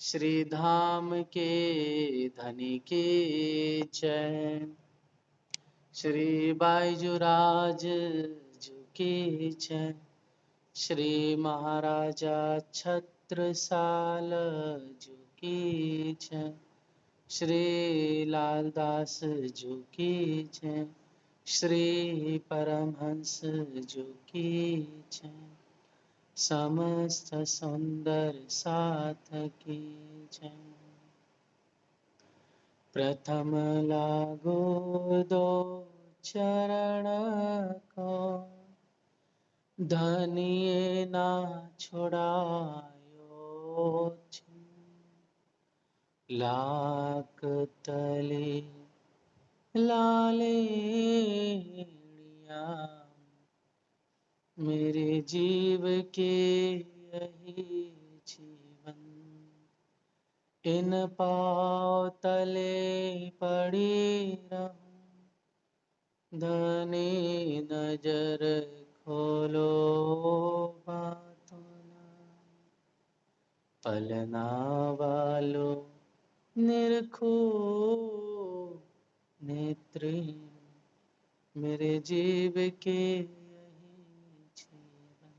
श्री धाम के धनी के जय। श्री बाईजुराज जू की जय। श्री महाराजा छत्रसाल जू की जय। श्री लालदास जू की जय। श्री परमहंस जू की जय। समस्त सुंदर साथ की जय। प्रथम लागो दो चरण को, धनिये ना छुड़ायो छी। लाख तले लालेनिया, मेरे जीव के यही जीवन। इन पाँव तले पड़ी रहूं, धनी नजर खोलो बातों ना। पलना वालो निरखो नेत्री, मेरे जीव के यही जीवन।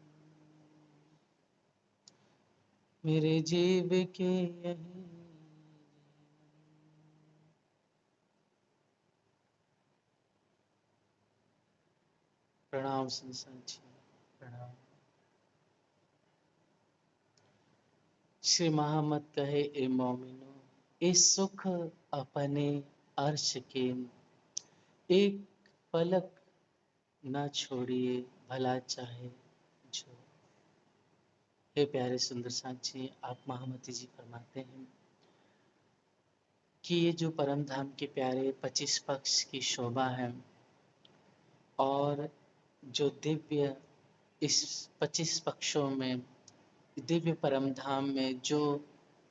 मेरे जीव के यही। प्रणाम संसार जी, प्रणाम। श्री मोहम्मद कहे, ए मोमिनो, ए सुख अपने अर्श के, एक पलक ना छोड़िए, भला चाहे जो। हे प्यारे सुंदर साथ जी, आप महामती जी फरमाते हैं कि ये जो परम धाम के प्यारे 25 पक्ष की शोभा है, और जो दिव्य इस 25 पक्षों में, दिव्य परम धाम में जो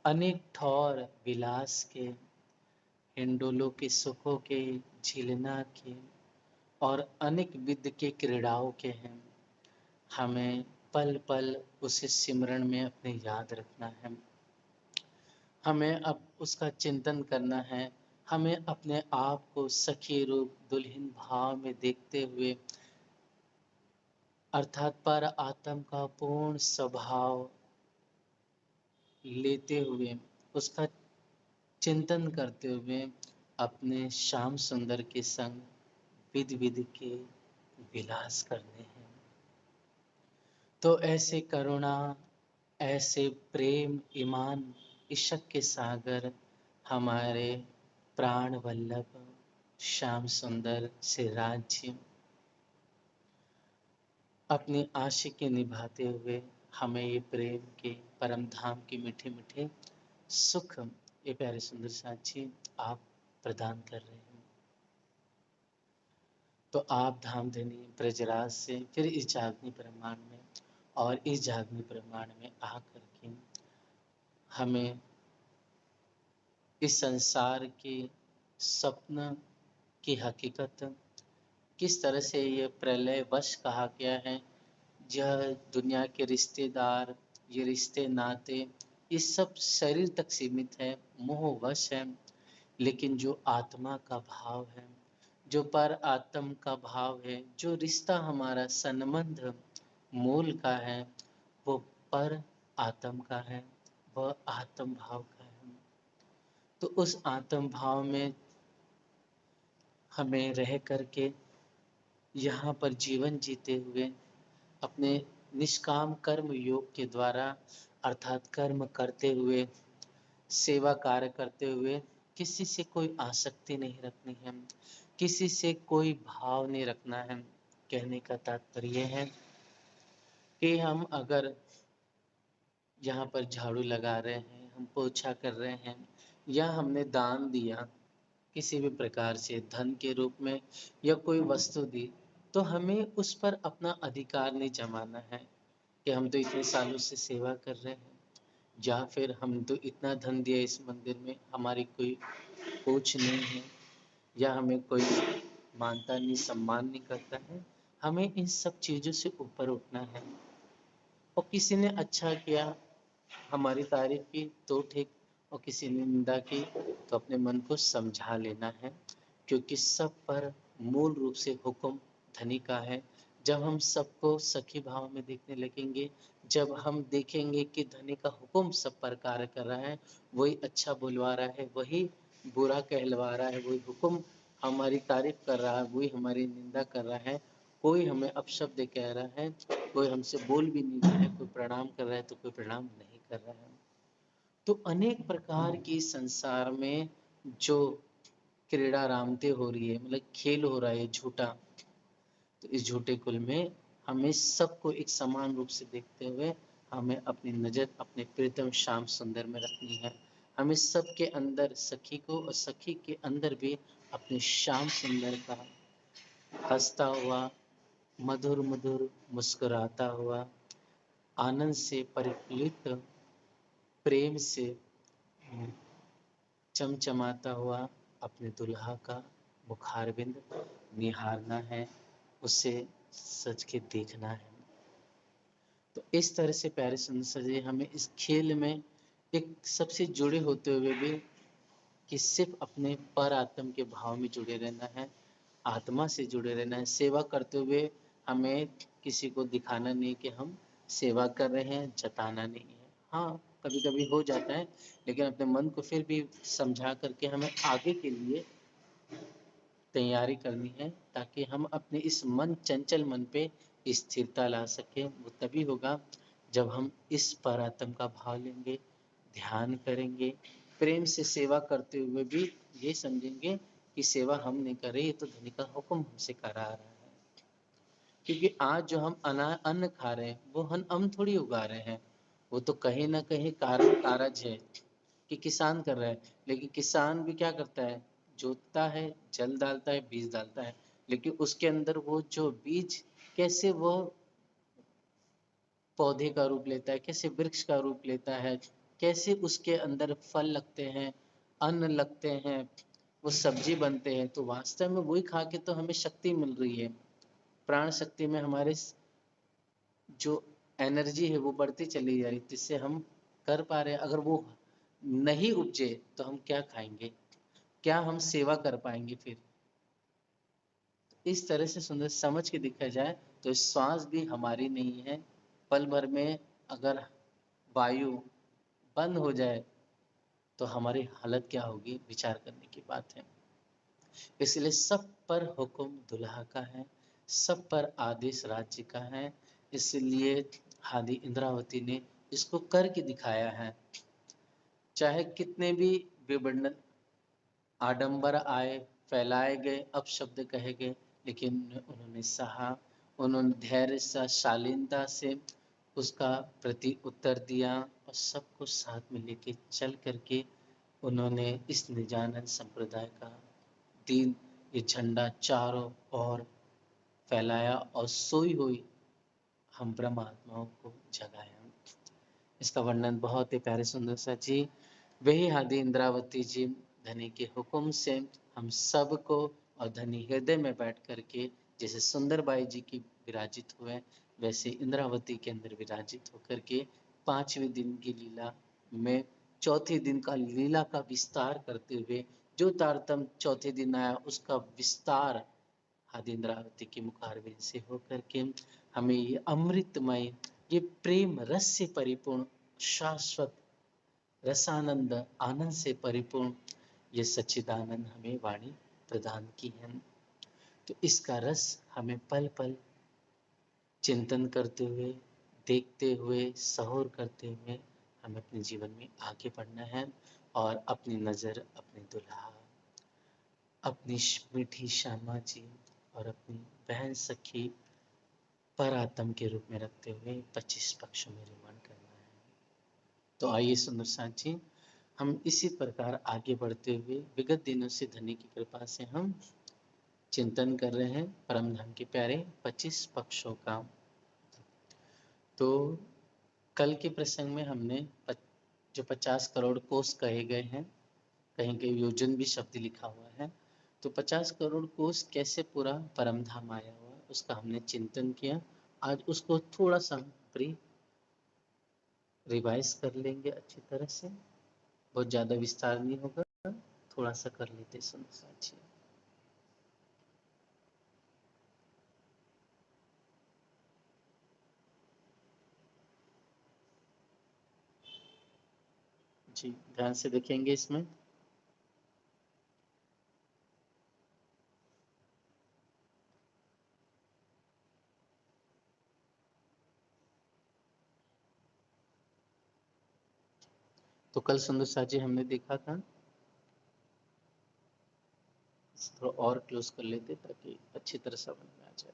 अनेक ठौर विलास के, हिंडोलों के सुखों के, झीलना के और अनेक विध के क्रीड़ाओं के हैं, हमें पल पल उसे सिमरण में अपने याद रखना है। हमें अब उसका चिंतन करना है। हमें अपने आप को सखी रूप दुल्हन भाव में देखते हुए, अर्थात पर आत्म का पूर्ण स्वभाव लेते हुए, उसका चिंतन करते हुए अपने श्याम सुंदर के संग विध विध के विलास करने हैं। तो ऐसे करुणा, ऐसे प्रेम, ईमान, इश्क के सागर हमारे प्राण वल्लभ श्याम सुंदर से राज्य अपनी आशिकी निभाते हुए हमें ये प्रेम के परम धाम के मीठे मीठे सुख, ये प्यारे सुंदर साथी आप प्रदान कर रहे हैं। तो आप धामधनी ब्रजराज से फिर इस जागनी ब्रह्मांड में, और इस जागनी ब्रह्मांड में आकर के हमें इस संसार के स्वप्न की हकीकत, किस तरह से ये प्रलय वश कहा गया है, यह दुनिया के रिश्तेदार, ये रिश्ते नाते, ये सब शरीर तक सीमित है, मोहवश है। लेकिन जो आत्मा का भाव है, जो पर आत्म का भाव है, जो रिश्ता हमारा संबंध मूल का है, वो पर आत्म का है, वह आत्म भाव का है। तो उस आत्म भाव में हमें रह करके यहाँ पर जीवन जीते हुए अपने निष्काम कर्म योग के द्वारा, अर्थात कर्म करते हुए, सेवा कार्य करते हुए, किसी से कोई आसक्ति नहीं रखनी है, किसी से कोई भाव नहीं रखना है। कहने का तात्पर्य है कि हम अगर यहाँ पर झाड़ू लगा रहे हैं, हम पोछा कर रहे हैं, या हमने दान दिया किसी भी प्रकार से, धन के रूप में या कोई वस्तु दी, तो हमें उस पर अपना अधिकार नहीं जमाना है कि हम तो इतने सालों से सेवा कर रहे हैं, या फिर हम तो इतना धन दिया इस मंदिर में, हमारी कोई पूछ नहीं है, या हमें कोई मानता नहीं, सम्मान नहीं करता है। हमें इन सब चीज़ों से ऊपर उठना है। और किसी ने अच्छा किया, हमारी तारीफ की, तो ठीक, और किसी ने निंदा की तो अपने मन को समझा लेना है, क्योंकि सब पर मूल रूप से हुक्म धनी का है। जब हम सबको सखी भाव में देखने लगेंगे, जब हम देखेंगे कि धनी का हुक्म सब पर कार्य कर रहा है, वही अच्छा बुलवा रहा है, वही बुरा कहलवा रहा है, वही हुक्म हमारी तारीफ कर रहा है, वही हमारी निंदा कर रहा है, कोई हमें अपशब्द कह रहा है, कोई हमसे बोल भी नहीं रहा है, कोई प्रणाम कर रहा है तो कोई प्रणाम नहीं कर रहा है। तो अनेक प्रकार की संसार में जो क्रीड़ा रामते हो रही है, मतलब खेल हो रहा है झूठा, तो इस झूठे कुल में हमें सबको एक समान रूप से देखते हुए हमें अपनी नज़र अपने प्रीतम श्याम सुंदर में रखनी है। हमें सबके अंदर सखी को और सखी के अंदर भी अपने श्याम सुंदर का हंसता हुआ, मधुर मधुर मुस्कुराता हुआ, आनंद से परिप्लुत, प्रेम से चमचमाता हुआ अपने दुल्हा का मुखारविंद निहारना है, उसे सच के देखना है। तो इस तरह से प्यारे सुंदर सजे हमें इस खेल में एक सबसे जुड़े होते हुए भी कि सिर्फ अपने पर आत्म के भाव में जुड़े रहना है, आत्मा से जुड़े रहना है। सेवा करते हुए हमें किसी को दिखाना नहीं कि हम सेवा कर रहे हैं, जताना नहीं है। हाँ, कभी कभी हो जाता है, लेकिन अपने मन को फिर भी समझा करके हमें आगे के लिए तैयारी करनी है, ताकि हम अपने इस मन चंचल मन पे स्थिरता ला सकें। वो तभी होगा जब हम इस परात्म का भाव लेंगे, ध्यान करेंगे, प्रेम से सेवा करते हुए भी ये समझेंगे कि सेवा हम नहीं कर रहे, ये तो धनी का हुक्म हमसे करा रहा है। क्योंकि आज जो हम अन्न खा रहे हैं वो हम थोड़ी उगा रहे हैं, वो तो कहीं ना कहीं कारण कारज है कि किसान कर रहा है। लेकिन किसान भी क्या करता है, जोतता है, जल डालता है, बीज डालता है, लेकिन उसके अंदर वो जो बीज कैसे वो पौधे का रूप लेता है, कैसे वृक्ष का रूप लेता है, कैसे उसके अंदर फल लगते हैं, अन्न लगते हैं, वो सब्जी बनते हैं, तो वास्तव में वही खा के तो हमें शक्ति मिल रही है। प्राण शक्ति में हमारे जो एनर्जी है वो बढ़ती चली जा रही है, जिससे हम कर पा रहे हैं। अगर वो नहीं उपजे तो हम क्या खाएंगे, क्या हम सेवा कर पाएंगे फिर। इस तरह से सुंदर समझ के देखा जाए तो श्वास भी हमारी नहीं है। पल भर में अगर वायु बंद हो जाए तो हमारी हालत क्या होगी, विचार करने की बात है। इसलिए सब पर हुक्म दुल्हा का है, सब पर आदेश राज्य का है। इसलिए हादी इंद्रावती ने इसको करके दिखाया है। चाहे कितने भी विबंडन आडंबर आए, फैलाए गए, अपशब्द कहे गए, लेकिन उन्होंने सहा, उन्होंने धैर्य से, शालीनता से उसका प्रति उत्तर दिया और सबको साथ में लेके चल करके उन्होंने इस निजानंद संप्रदाय का दीन ये झंडा चारों ओर फैलाया और सोई हुई हम ब्रह्म आत्माओं को जगाया। इसका वर्णन बहुत ही प्यारे सुंदर सा जी, वही हादी इंद्रावती जी धनी के हुक्म से हम सबको और धनी हृदय में बैठ करके जैसे सुंदरबाई जी की विराजित हुए, वैसे इंद्रावती के अंदर विराजित होकर के 5वें दिन की लीला में चौथे दिन का लीला का विस्तार करते हुए जो तारतम चौथे दिन आया उसका विस्तार आदि इंद्रावती के मुखारविंद से होकर के हमें ये अमृतमय, ये प्रेम रस से परिपूर्ण, शाश्वत रसानंद आनंद से परिपूर्ण ये सच्चिदानंद हमें वाणी प्रदान की है। तो इसका रस हमें पल पल चिंतन करते हुए, देखते हुए, सहोर करते हुए हमें अपने जीवन में आगे बढ़ना है और अपनी नज़र अपने दुल्हा, अपनी मीठी श्यामा जी और अपनी बहन सखी पर आत्म के रूप में रखते हुए 25 पक्षों में रमण करना है। तो आइए सुंदर साथ जी, हम इसी प्रकार आगे बढ़ते हुए विगत दिनों से धनी की कृपा से हम चिंतन कर रहे हैं परम धाम के प्यारे 25 पक्षों का। तो कल के प्रसंग में हमने जो 50 करोड़ कोष कहे गए हैं, कहीं कहीं योजन भी शब्द लिखा हुआ है, तो 50 करोड़ कोष कैसे पूरा परम धाम आया हुआ उसका हमने चिंतन किया। आज उसको थोड़ा सा रिवाइज कर लेंगे अच्छी तरह से। बहुत ज़्यादा विस्तार नहीं होगा, थोड़ा सा कर लेते सुंदर साथी। जी ध्यान से देखेंगे इसमें। तो कल सुंदर साथी हमने देखा था, थोड़ा और क्लोज कर लेते ताकि अच्छी तरह समझ में आ जाए।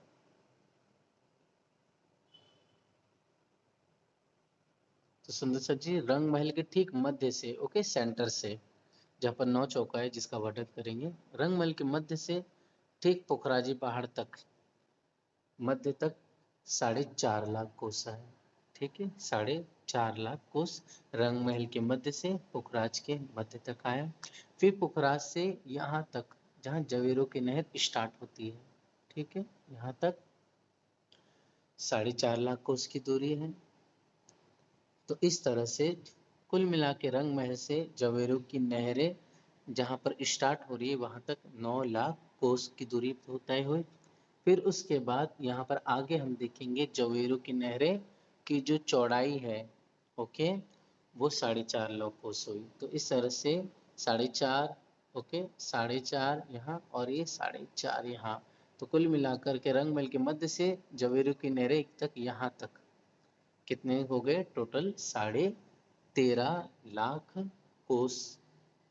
तो सुंदर सा जी रंग महल के ठीक मध्य से, ओके, सेंटर से, जहाँ पर 9 चौका है जिसका वर्णन करेंगे, रंग महल के मध्य से ठीक पोखराजी पहाड़ तक, मध्य तक 4.5 लाख कोसा है। ठीक है, 4.5 लाख कोस रंग महल के मध्य से पोखराज के मध्य तक आया। फिर पोखराज से यहाँ तक जहाँ जवेरों की नहर स्टार्ट होती है, ठीक है, यहाँ तक 4.5 लाख कोस की दूरी है। तो इस तरह से कुल मिला के रंग महल से जवेरों की नहरें जहाँ पर स्टार्ट हो रही है वहाँ तक 9 लाख कोस की दूरी तय हुई। फिर उसके बाद यहाँ पर आगे हम देखेंगे जवेरों की नहरें की जो चौड़ाई है, ओके, वो 4.5 लाख कोस हुई। तो इस तरह से 4.5, ओके, 4.5 यहाँ और ये 4.5 यहाँ। तो कुल मिलाकर के रंग महल के मध्य से जवेरों की नहरें तक यहाँ तक कितने हो गए टोटल? 13.5 लाख कोस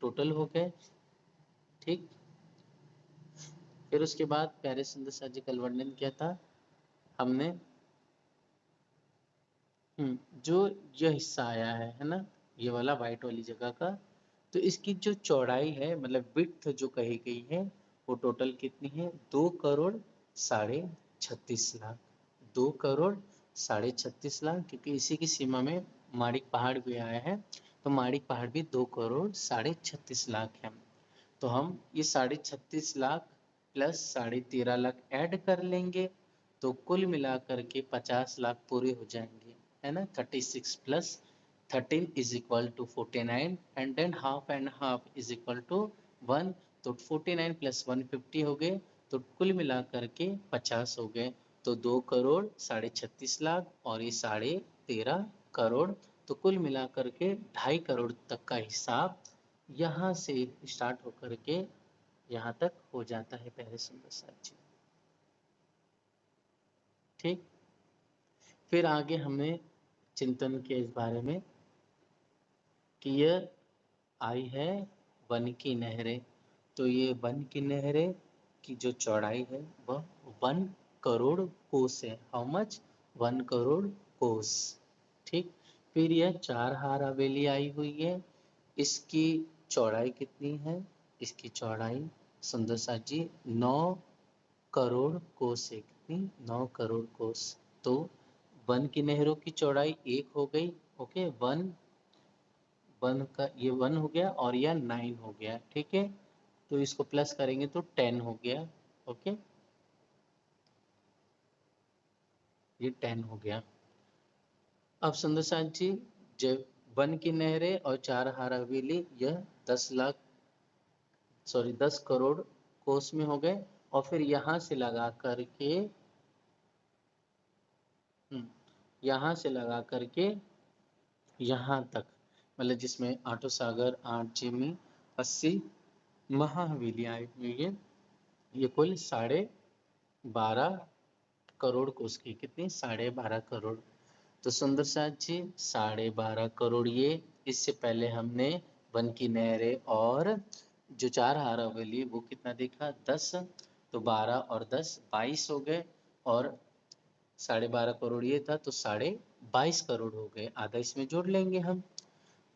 टोटल हो गए। ठीक, फिर उसके बाद प्यारे सुंदर सा जी कल वर्णन किया था हमने, जो यह हिस्सा आया है ना, ये वाला वाइट वाली जगह का, तो इसकी जो चौड़ाई है मतलब विड्थ जो कही गई है वो टोटल कितनी है? 2,36,36,00,000। 2,36,36,00,000, क्योंकि इसी की सीमा में माणिक पहाड़ भी आया है, तो माणिक पहाड़ भी 2,36,36,00,000 है। तो हम ये 36,36,00,000 प्लस 13.5 लाख ऐड कर लेंगे तो कुल मिलाकर के 50 लाख पूरे हो जाएंगे, है ना। 36 plus 13 is equal to 49 and then half is equal to 1। तो 49 प्लस 150 हो गए, तो कुल मिलाकर के 50 हो गए। तो 2,36,36,00,000 और ये 13.5 करोड़, तो कुल मिलाकर के 2.5 करोड़ तक का हिसाब यहाँ से स्टार्ट होकर के यहाँ तक हो जाता है प्यारे सुंदर साथ जी। ठीक, फिर आगे हमने चिंतन किया इस बारे में कि यह आई है वन की नहरें। तो ये वन की नहरें की जो चौड़ाई है वह 1 करोड़ कोस है। How much? 1 करोड़ कोस। ठीक, फिर यह 4 हार हवेली आई हुई है, इसकी चौड़ाई कितनी है? इसकी चौड़ाई सुंदर सा जी 9 करोड़ कोस है। कितनी? 9 करोड़ कोस। तो वन की नहरों की चौड़ाई 1 हो गई, ओके, वन वन का ये 1 हो गया और यह 9 हो गया। ठीक है, तो इसको प्लस करेंगे तो 10 हो गया, ओके, ये 10 हो गया। अब सुंदर साथ जी जब वन की नहरें और 4 हार हवेली यह 10 कोस में हो गए। और फिर यहाँ से लगा करके यहाँ से लगा करके यहाँ तक, मतलब जिसमें आटो सागर, 8 जिमी, 80 महाहवेली आई हुई है, ये कुल 12.5 करोड़ को उसकी कितनी? 12.5 करोड़। तो सुंदर साथ जी 12.5 करोड़ ये, इससे पहले हमने वन की नहरें और जो 4 हार हवेली वो कितना देखा? 10। तो 12 और 10 22 हो गए, और 12.5 करोड़ ये था तो 22.5 करोड़ हो गए। आधा इसमें जोड़ लेंगे हम,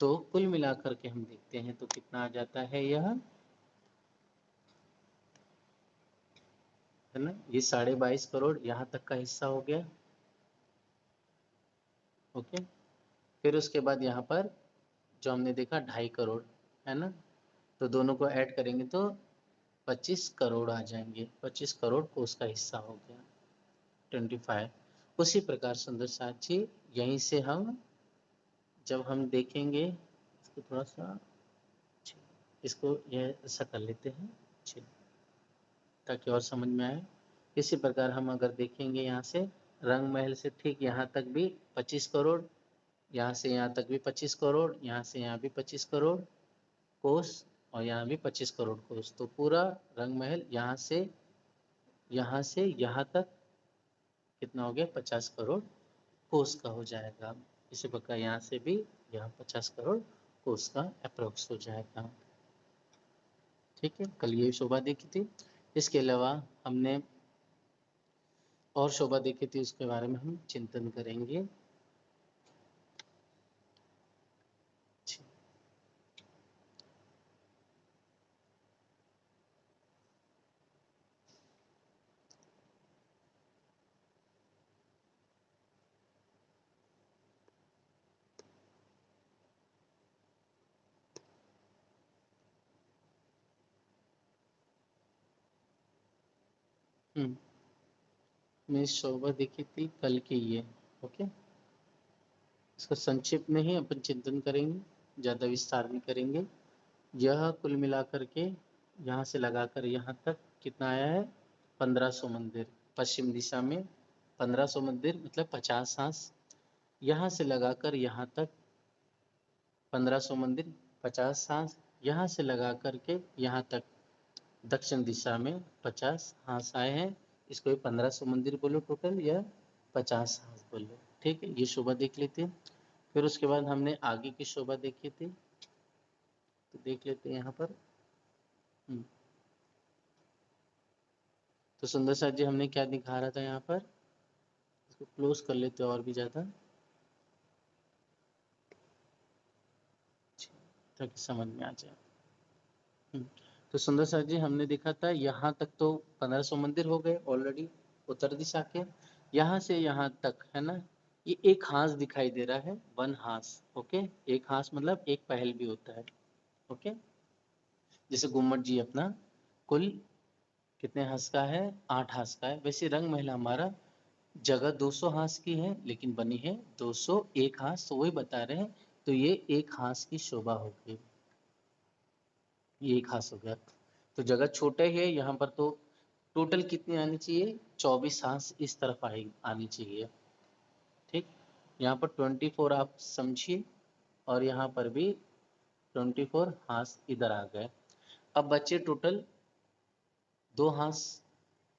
तो कुल मिलाकर के हम देखते हैं तो कितना आ जाता है यह, है ना, ये 22.5 करोड़ यहाँ तक का हिस्सा हो गया। ओके, फिर उसके बाद यहाँ पर जो हमने देखा 2.5 करोड़, है ना, तो दोनों को ऐड करेंगे तो 25 करोड़ आ जाएंगे। 25 करोड़ को उसका हिस्सा हो गया, 25। उसी प्रकार सुंदर साथ जी यहीं से हम जब हम देखेंगे इसको थोड़ा सा इसको यह ऐसा कर लेते हैं ताकि और समझ में आए। इसी प्रकार हम अगर देखेंगे यहाँ से रंग महल से ठीक यहाँ तक भी 25 करोड़, यहाँ से यहाँ तक भी 25 करोड़, यहाँ से यहाँ भी 25 करोड़ कोस, और यहाँ भी 25 करोड़ कोस। तो पूरा रंग महल यहाँ से यहाँ तक कितना हो गया, 50 करोड़ कोस का हो जाएगा। इसी प्रकार यहाँ से भी यहाँ 50 करोड़ कोस का अप्रोक्स हो जाएगा। ठीक है, कल ये शोभा देखी थी। इसके अलावा हमने और शोभा देखी थी, उसके बारे में हम चिंतन करेंगे। मैं शोभा देखी थी कल की ये। ओके, इसका संक्षिप्त में ही अपन चिंतन करेंगे, ज़्यादा विस्तार नहीं करेंगे। यह कुल मिलाकर के यहाँ से लगाकर यहाँ तक कितना आया है, 1500 मंदिर। पश्चिम दिशा में 1500 मंदिर मतलब 50 हांस। यहाँ से लगाकर यहाँ तक 1500 मंदिर 50 हांस। यहाँ से लगा करके यहाँ तक दक्षिण दिशा में 50 हांस आए हैं। इसको 1500 मंदिर बोलो टोटल, या 50 हांस बोलो। ठीक है, ये शोभा देख लेते हैं। फिर उसके बाद हमने आगे की शोभा देखी थी, तो देख लेते हैं यहाँ पर। तो सुंदर साथ जी हमने क्या दिखा रहा था यहाँ पर, इसको क्लोज कर लेते हैं और भी ज़्यादा ताकि समझ में आ जाए। तो सुंदर साथ जी हमने देखा था यहाँ तक तो 1500 मंदिर हो गए ऑलरेडी उत्तर दिशा के। यहाँ से यहाँ तक है ना, ये एक हांस दिखाई दे रहा है, 1 हांस। ओके, एक हांस मतलब एक पहल भी होता है। ओके, जैसे गुम्मट जी अपना कुल कितने हांस का है, 8 हांस का है। वैसे रंग महल हमारा जगह 200 हांस की है, लेकिन बनी है 201 हांस, तो वही बता रहे हैं। तो ये एक हांस की शोभा होगी, ये एक हांस हो गया। तो जगह छोटे है यहाँ पर, तो टोटल कितनी आनी चाहिए, 24 हांस इस तरफ आनी चाहिए। ठीक, यहाँ पर 24 आप समझिए, और यहाँ पर भी 24 हांस इधर आ गए। अब बचे टोटल 2 हांस,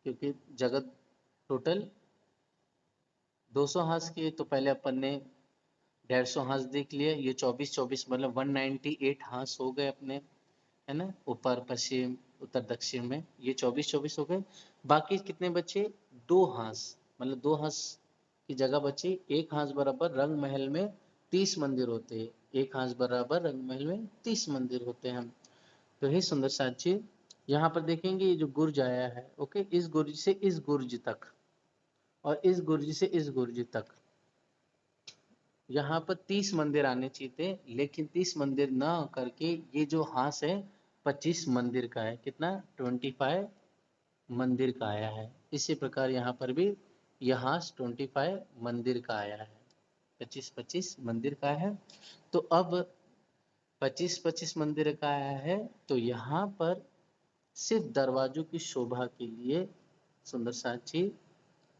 क्योंकि जगह टोटल 200 हांस की है, तो पहले अपन ने 150 हांस देख लिया। ये 24 मतलब 198 हांस हो गए अपने, है ना, ऊपर पश्चिम उत्तर दक्षिण में। ये 24 हो गए। बाकी कितने बचे, 2 हांस, मतलब 2 हांस की जगह बची। एक हांस बराबर रंग महल में 30 मंदिर होते हैं, एक हांस बराबर रंग महल में 30 मंदिर होते हैं। तो हे सुंदर साथी, यहाँ पर देखेंगे ये जो गुर्ज आया है, ओके, इस गुर्ज से इस गुर्ज तक और इस गुर्ज से इस गुर्ज तक, यहाँ पर 30 मंदिर आने चाहिए थे, लेकिन 30 मंदिर ना करके ये जो हांस है 25 मंदिर का है। कितना, 25 मंदिर का आया है। इसी प्रकार यहाँ पर भी यह हांस 25 मंदिर का आया है, 25 मंदिर का है। तो अब 25 मंदिर का आया है, तो यहाँ पर सिर्फ दरवाजों की शोभा के लिए सुंदर साथी,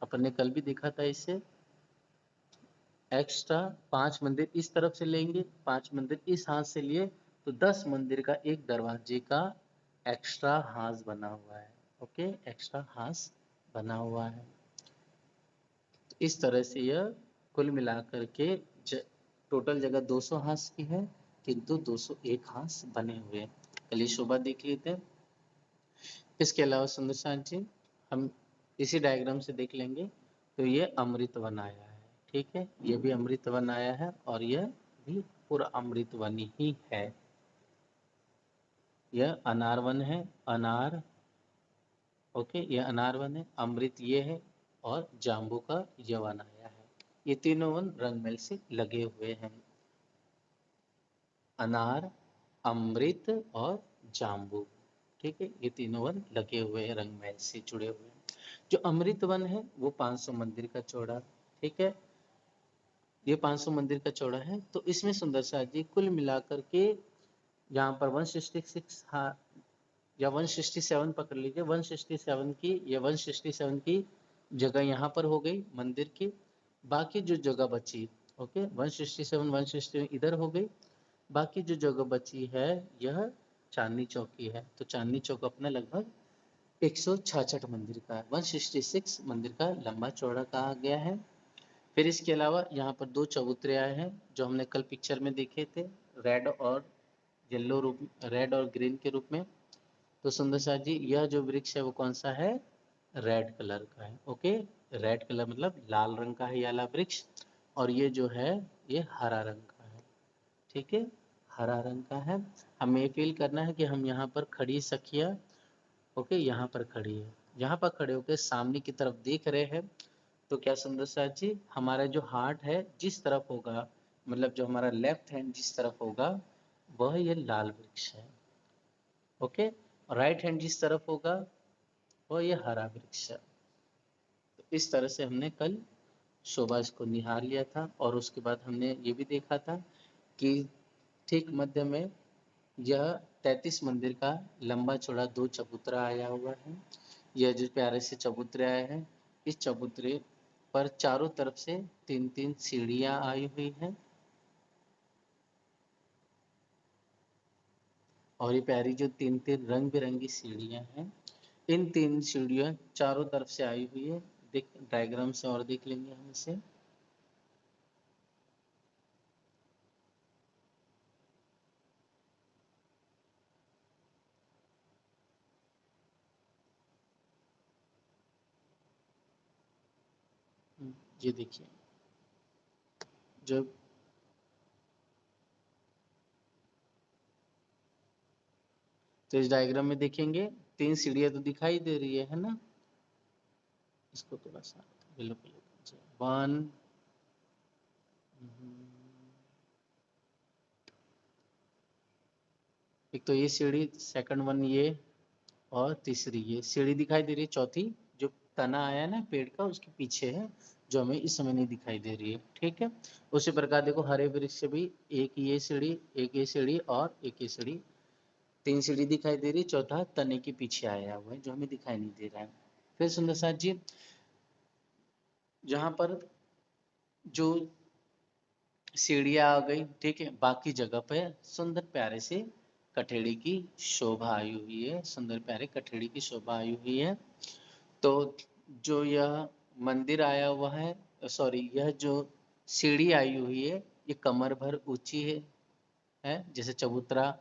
अपन ने कल भी देखा था, इसे एक्स्ट्रा 5 मंदिर इस तरफ से लेंगे, 5 मंदिर इस हाथ से लिए, तो 10 मंदिर का एक दरवाजे का एक्स्ट्रा हांस बना हुआ है। ओके, एक्स्ट्रा हांस बना हुआ है। तो इस तरह से यह कुल मिलाकर के टोटल जगह 200 हांस की है, किंतु 201 हांस बने हुए हैं। कल शोभा देख लेते हैं। इसके अलावा सुंदर साथ जी हम इसी डायग्राम से देख लेंगे। तो ये अमृत वन आया है, ठीक है, ये भी अमृत वन आया है, और यह भी पूरा अमृत वन ही है। यह अनार वन है, अनार, ओके, यह अनार वन है, अमृत ये है, और जाम्बू का यह वन आया है। ये तीनों वन रंगमहल से लगे हुए हैं, अनार, अमृत और जाम्बू। ठीक है, ये तीनों वन लगे हुए हैं, रंगमहल से जुड़े हुए हैं। जो अमृत वन है वो 500 मंदिर का चौड़ा, ठीक है, ये 500 मंदिर का चौड़ा है। तो इसमें सुंदर साथ जी कुल मिलाकर के यहाँ पर 166, हाँ, या 167 पकड़ लीजिए, 167 की, या 167 की जगह यहाँ पर हो गई मंदिर की। बाकी जो जगह बची, ओके, 167 167 इधर हो गई, बाकी जो जगह बची है यह चांदनी चौक की है। तो चांदनी चौक अपना लगभग 166 मंदिर का है, 166 मंदिर का लंबा चौड़ा कहा गया है। फिर इसके अलावा यहाँ पर दो चबूतरे आए हैं जो हमने कल पिक्चर में देखे थे, रेड और येलो रूप, रेड और ग्रीन के रूप में। तो सुंदर साथ जी, यह जो वृक्ष है वो कौन सा है? रेड कलर का है। ओके, रेड कलर मतलब लाल रंग का है ये वाला वृक्ष, और ये जो है ये हरा रंग का है। ठीक है, हरा रंग का है। हमें ये फील करना है कि हम यहाँ पर खड़ी सखिया, ओके, यहाँ पर खड़ी है, यहाँ पर खड़े होकर सामने की तरफ देख रहे हैं। तो क्या सुंदर साथ जी, हमारा जो हार्ट है जिस तरफ होगा, मतलब जो हमारा लेफ्ट हैंड जिस तरफ होगा वह ये लाल वृक्ष है। ओके, राइट हैंड जिस तरफ होगा वह ये हरा वृक्ष है। तो इस तरह से हमने कल शोभा इसको निहार लिया था, और उसके बाद हमने ये भी देखा था कि ठीक मध्य में यह 33 मंदिर का लंबा चौड़ा दो चबूतरा आया हुआ है। यह जो प्यारे से चबूतरे आए हैं, इस चबूतरे पर चारों तरफ से तीन तीन सीढ़ियां आई हुई हैं, और ये प्यारी जो तीन तीन रंग बिरंगी सीढ़ियां हैं, इन तीन सीढ़ियां चारों तरफ से आई हुई है। देख डायग्राम से और देख लेंगे हम इसे। ये देखिए, जब तो इस डायग्राम में देखेंगे तीन सीढ़ियां तो दिखाई दे रही है ना। इसको थोड़ा सा बिल्कुल वन, एक तो ये सीढ़ी, सेकंड वन ये, और तीसरी ये सीढ़ी दिखाई दे रही है। चौथी जो तना आया ना पेड़ का उसके पीछे है, जो हमें इस समय नहीं दिखाई दे रही है। ठीक है, उसी प्रकार देखो हरे वृक्ष से भी एक ये सीढ़ी, एक ये सीढ़ी और एक ये सीढ़ी, तीन सीढ़ी दिखाई दे रही है। चौथा तने के पीछे आया हुआ है जो हमें दिखाई नहीं दे रहा है। फिर सुंदर साथ जी, जहाँ पर जो सीढ़ियाँ आ गई, ठीक है, बाकी जगह पे सुंदर प्यारे से कठेड़ी की शोभा आई हुई है, सुंदर प्यारे कठेड़ी की शोभा आई हुई है। तो जो यह मंदिर आया हुआ है, सॉरी, यह जो सीढ़ी आई हुई है ये कमर भर ऊंची है। जैसे चबूतरा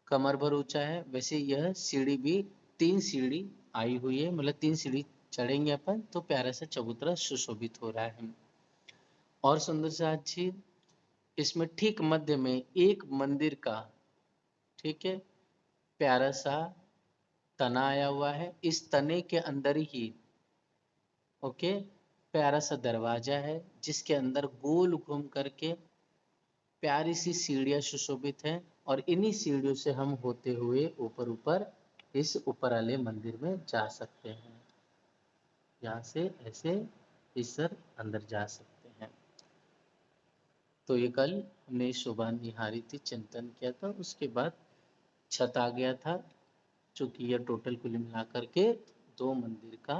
कमर भर ऊंचा है, वैसे यह सीढ़ी भी तीन सीढ़ी आई हुई है, मतलब तीन सीढ़ी चढ़ेंगे अपन तो प्यारा सा चबूतरा सुशोभित हो रहा है। और सुंदर से अच्छी, इसमें ठीक मध्य में एक मंदिर का, ठीक है, प्यारा सा तना आया हुआ है। इस तने के अंदर ही, ओके, प्यारा सा दरवाजा है जिसके अंदर गोल घूम करके प्यारी सी सीढ़ियां सुशोभित हैं, और इन्हीं सीढ़ियों से हम होते हुए ऊपर ऊपर इस ऊपर वाले मंदिर में जा सकते हैं। यहाँ से ऐसे इस सर अंदर जा सकते हैं। तो ये कल हमने शोभा निहारी थी, चिंतन किया था, उसके बाद छत आ गया था, चूंकि यह टोटल कुल मिला करके दो मंदिर का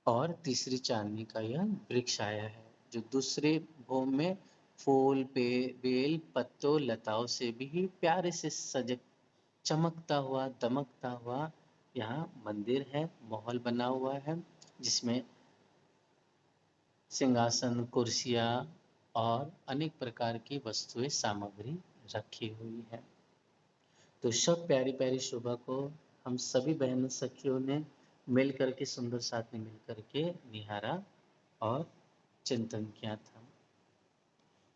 और तीसरी चांदनी का यह वृक्ष आया है, जो दूसरे भूमि में फूल पे बेल पत्तों लताओं से भी प्यारे से सज चमकता हुआ दमकता हुआ यहाँ मंदिर है, महल बना हुआ है, जिसमें सिंहासन कुर्सियाँ और अनेक प्रकार की वस्तुएं सामग्री रखी हुई है। तो सब प्यारी प्यारी शोभा को हम सभी बहन सखियों ने मिल करके, सुंदर साथ में मिल करके निहारा और चिंतन किया था।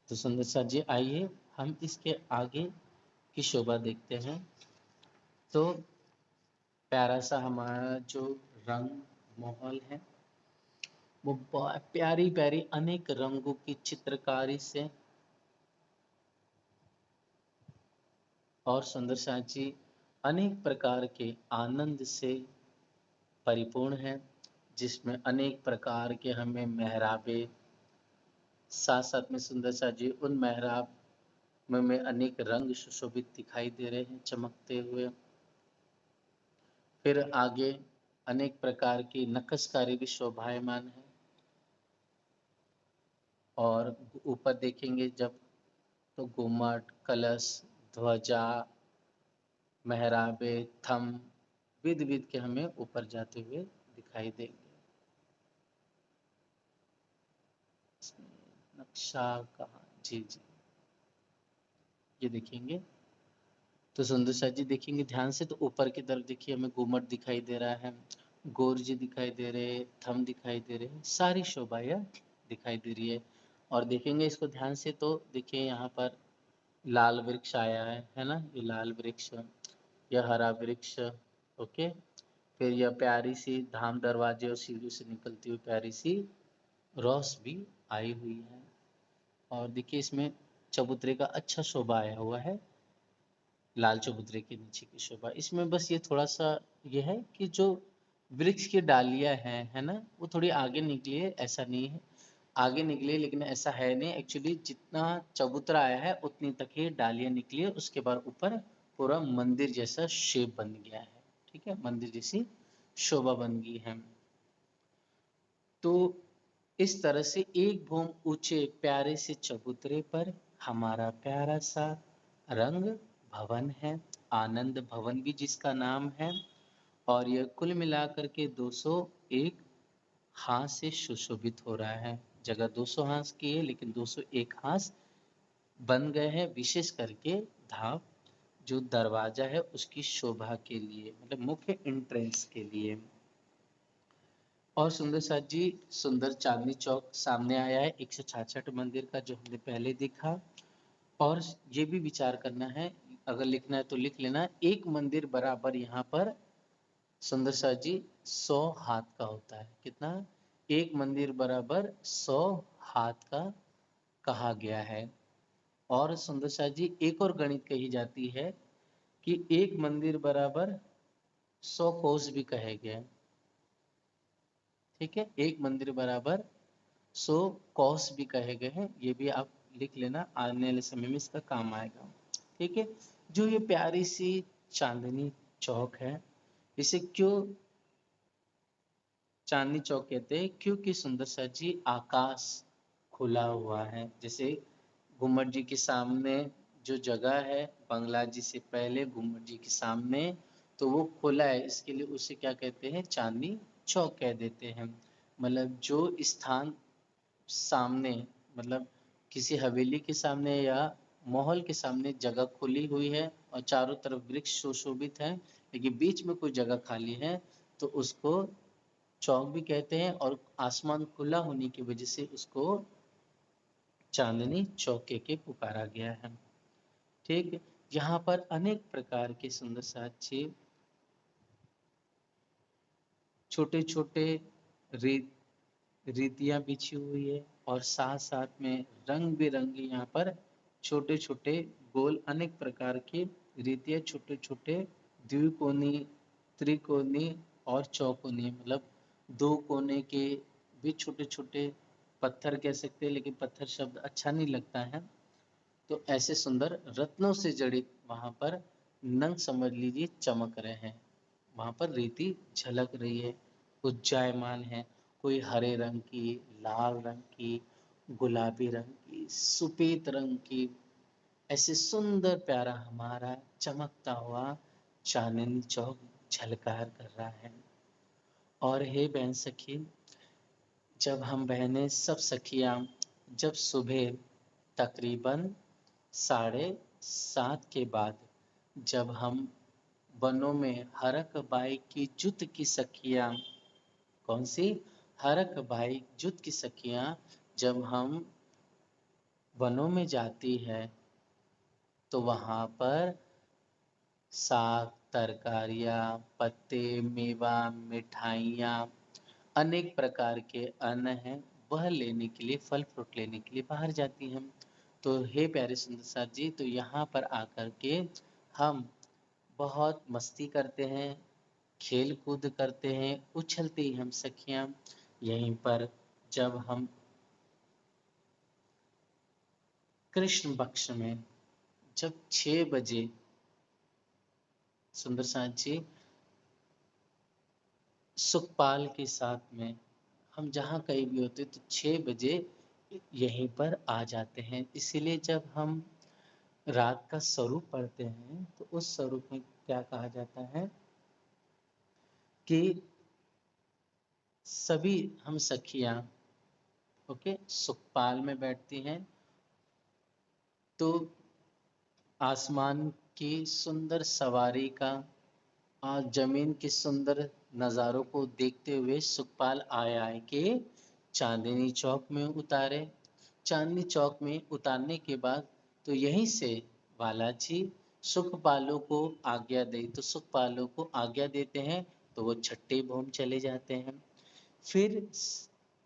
तो सुंदर साथ जी, आइए हम इसके आगे की शोभा देखते हैं। तो प्यारा सा हमारा जो रंग महल है वो प्यारी प्यारी अनेक रंगों की चित्रकारी से और सुंदर साथ जी अनेक प्रकार के आनंद से परिपूर्ण है, जिसमें अनेक प्रकार के हमें मेहराबे, साथ साथ में सुंदर सा जी उन मेहराब में अनेक रंग सुशोभित दिखाई दे रहे हैं चमकते हुए। फिर आगे अनेक प्रकार की नक्काशकारी भी शोभायमान है। और ऊपर देखेंगे जब तो गुम्मट, कलश, ध्वजा, मेहराबे, थंब विध विध के हमें ऊपर जाते हुए दिखाई देंगे। नक्शा कहाँ, जी जी ये देखेंगे तो सुंदर सा जी देखेंगे ध्यान से तो ऊपर की तरफ देखिए हमें गुम्मट दिखाई दे रहा है, गोरज दिखाई दे रहे, थंब दिखाई दे रहे, सारी शोभा यह दिखाई दे रही है। और देखेंगे इसको ध्यान से तो देखिए यहाँ पर लाल वृक्ष आया है ना, ये लाल वृक्ष, यह हरा वृक्ष, ओके। फिर यह प्यारी सी धाम दरवाजे और सीढ़ी से निकलती हुई प्यारी सी रोस भी आई हुई है। और देखिए इसमें चबूतरे का अच्छा शोभा आया हुआ है, लाल चबूतरे के नीचे की शोभा। इसमें बस ये थोड़ा सा ये है कि जो वृक्ष की डालियां हैं है ना, वो थोड़ी आगे निकली है, ऐसा नहीं है आगे निकली है, लेकिन ऐसा है नहीं एक्चुअली, जितना चबूतरा आया है उतनी तक ही डालियां निकली है, उसके बाद ऊपर पूरा मंदिर जैसा शेप बन गया है। ठीक है, मंदिर जैसी शोभा बन गई है। तो इस तरह से एक भूम ऊंचे प्यारे से चबूतरे पर हमारा प्यारा सा रंग भवन है, आनंद भवन भी जिसका नाम है। और यह कुल मिलाकर के 201 हाथ से सुशोभित हो रहा है। जगह 200 हाथ की है लेकिन 201 हाथ बन गए हैं, विशेष करके धाम जो दरवाजा है उसकी शोभा के लिए, मतलब मुख्य एंट्रेंस के लिए। और सुंदर साथ जी सुंदर चांदनी चौक सामने आया है 166 मंदिर का, जो हमने पहले देखा। और ये भी विचार करना है, अगर लिखना है तो लिख लेना, एक मंदिर बराबर यहाँ पर सुंदर साथ जी 100 हाथ का होता है। कितना? एक मंदिर बराबर 100 हाथ का कहा गया है। और सुंदर साथ जी एक और गणित कही जाती है कि एक मंदिर बराबर 100 कोस भी कहे गए। ठीक है, एक मंदिर बराबर 100 कौस भी कहे गए हैं, ये भी आप लिख लेना, आने वाले समय में इसका काम आएगा। ठीक है, जो ये प्यारी सी चांदनी चौक है, इसे क्यों चांदनी चौक कहते हैं? क्योंकि सुंदर सा जी आकाश खुला हुआ है। जैसे घुमट जी के सामने जो जगह है, बंगला जी से पहले घुमट जी के सामने, तो वो खुला है, इसके लिए उसे क्या कहते हैं? चांदनी चौक कह देते हैं। मतलब जो स्थान सामने, मतलब किसी हवेली के सामने या महल के सामने जगह खुली हुई है और चारों तरफ वृक्ष सुशोभित है, लेकिन बीच में कोई जगह खाली है, तो उसको चौक भी कहते हैं। और आसमान खुला होने की वजह से उसको चांदनी चौक कह के पुकारा गया है। ठीक है, यहाँ पर अनेक प्रकार के सुंदर साक्षी छोटे छोटे रीत रीतियां बिछी हुई है, और साथ साथ में रंग बिरंगे यहाँ पर छोटे छोटे गोल अनेक प्रकार की रीतियां, छोटे छोटे द्विकोणी, त्रिकोणी और चौकोनी, मतलब दो कोने के भी छोटे छोटे पत्थर कह सकते हैं, लेकिन पत्थर शब्द अच्छा नहीं लगता है। तो ऐसे सुंदर रत्नों से जड़ित वहां पर नंग समझ लीजिए चमक रहे हैं, वहां पर रीति झलक रही है, उज्जायमान है। कोई हरे रंग की, लाल रंग की, गुलाबी रंग की, सुपीत रंग की, ऐसे सुंदर प्यारा हमारा चमकता हुआ चांदनी चौक झलकार कर रहा है। और हे बहन सखी, जब हम बहनें सब सखियां जब सुबह तकरीबन 7:30 के बाद जब हम वनों में हरक बाई की जुत की सखियां, कौन सी? हरक बाई जुत की सखियां जब हम वनों में जाती है, तो वहां पर साग, तरकारियां, पत्ते, मेवा, मिठाइयाँ, अनेक प्रकार के अन्न हैं, वह लेने के लिए, फल फ्रूट लेने के लिए बाहर जाती हैं। तो हे प्यारे सुंदर साथ जी, तो यहाँ पर आकर के हम बहुत मस्ती करते हैं, खेल कूद करते हैं, उछलते ही हम सखियां यहीं पर जब हम कृष्ण पक्ष में जब 6 बजे सुंदर साथ जी सुखपाल के साथ में हम जहाँ कहीं भी होते तो 6 बजे यहीं पर आ जाते हैं। इसीलिए जब हम रात का स्वरूप पढ़ते हैं तो उस स्वरूप में क्या कहा जाता है कि सभी हम सखियां ओके सुखपाल में बैठती हैं। तो आसमान की सुंदर सवारी का और जमीन के सुंदर नज़ारों को देखते हुए सुखपाल आए आए के चांदनी चौक में उतारे। चांदनी चौक में उतारने के बाद तो यहीं से बालाजी सुखपालों को आज्ञा दे तो सुखपालों को आज्ञा देते हैं तो वो छठे भौम चले जाते हैं। फिर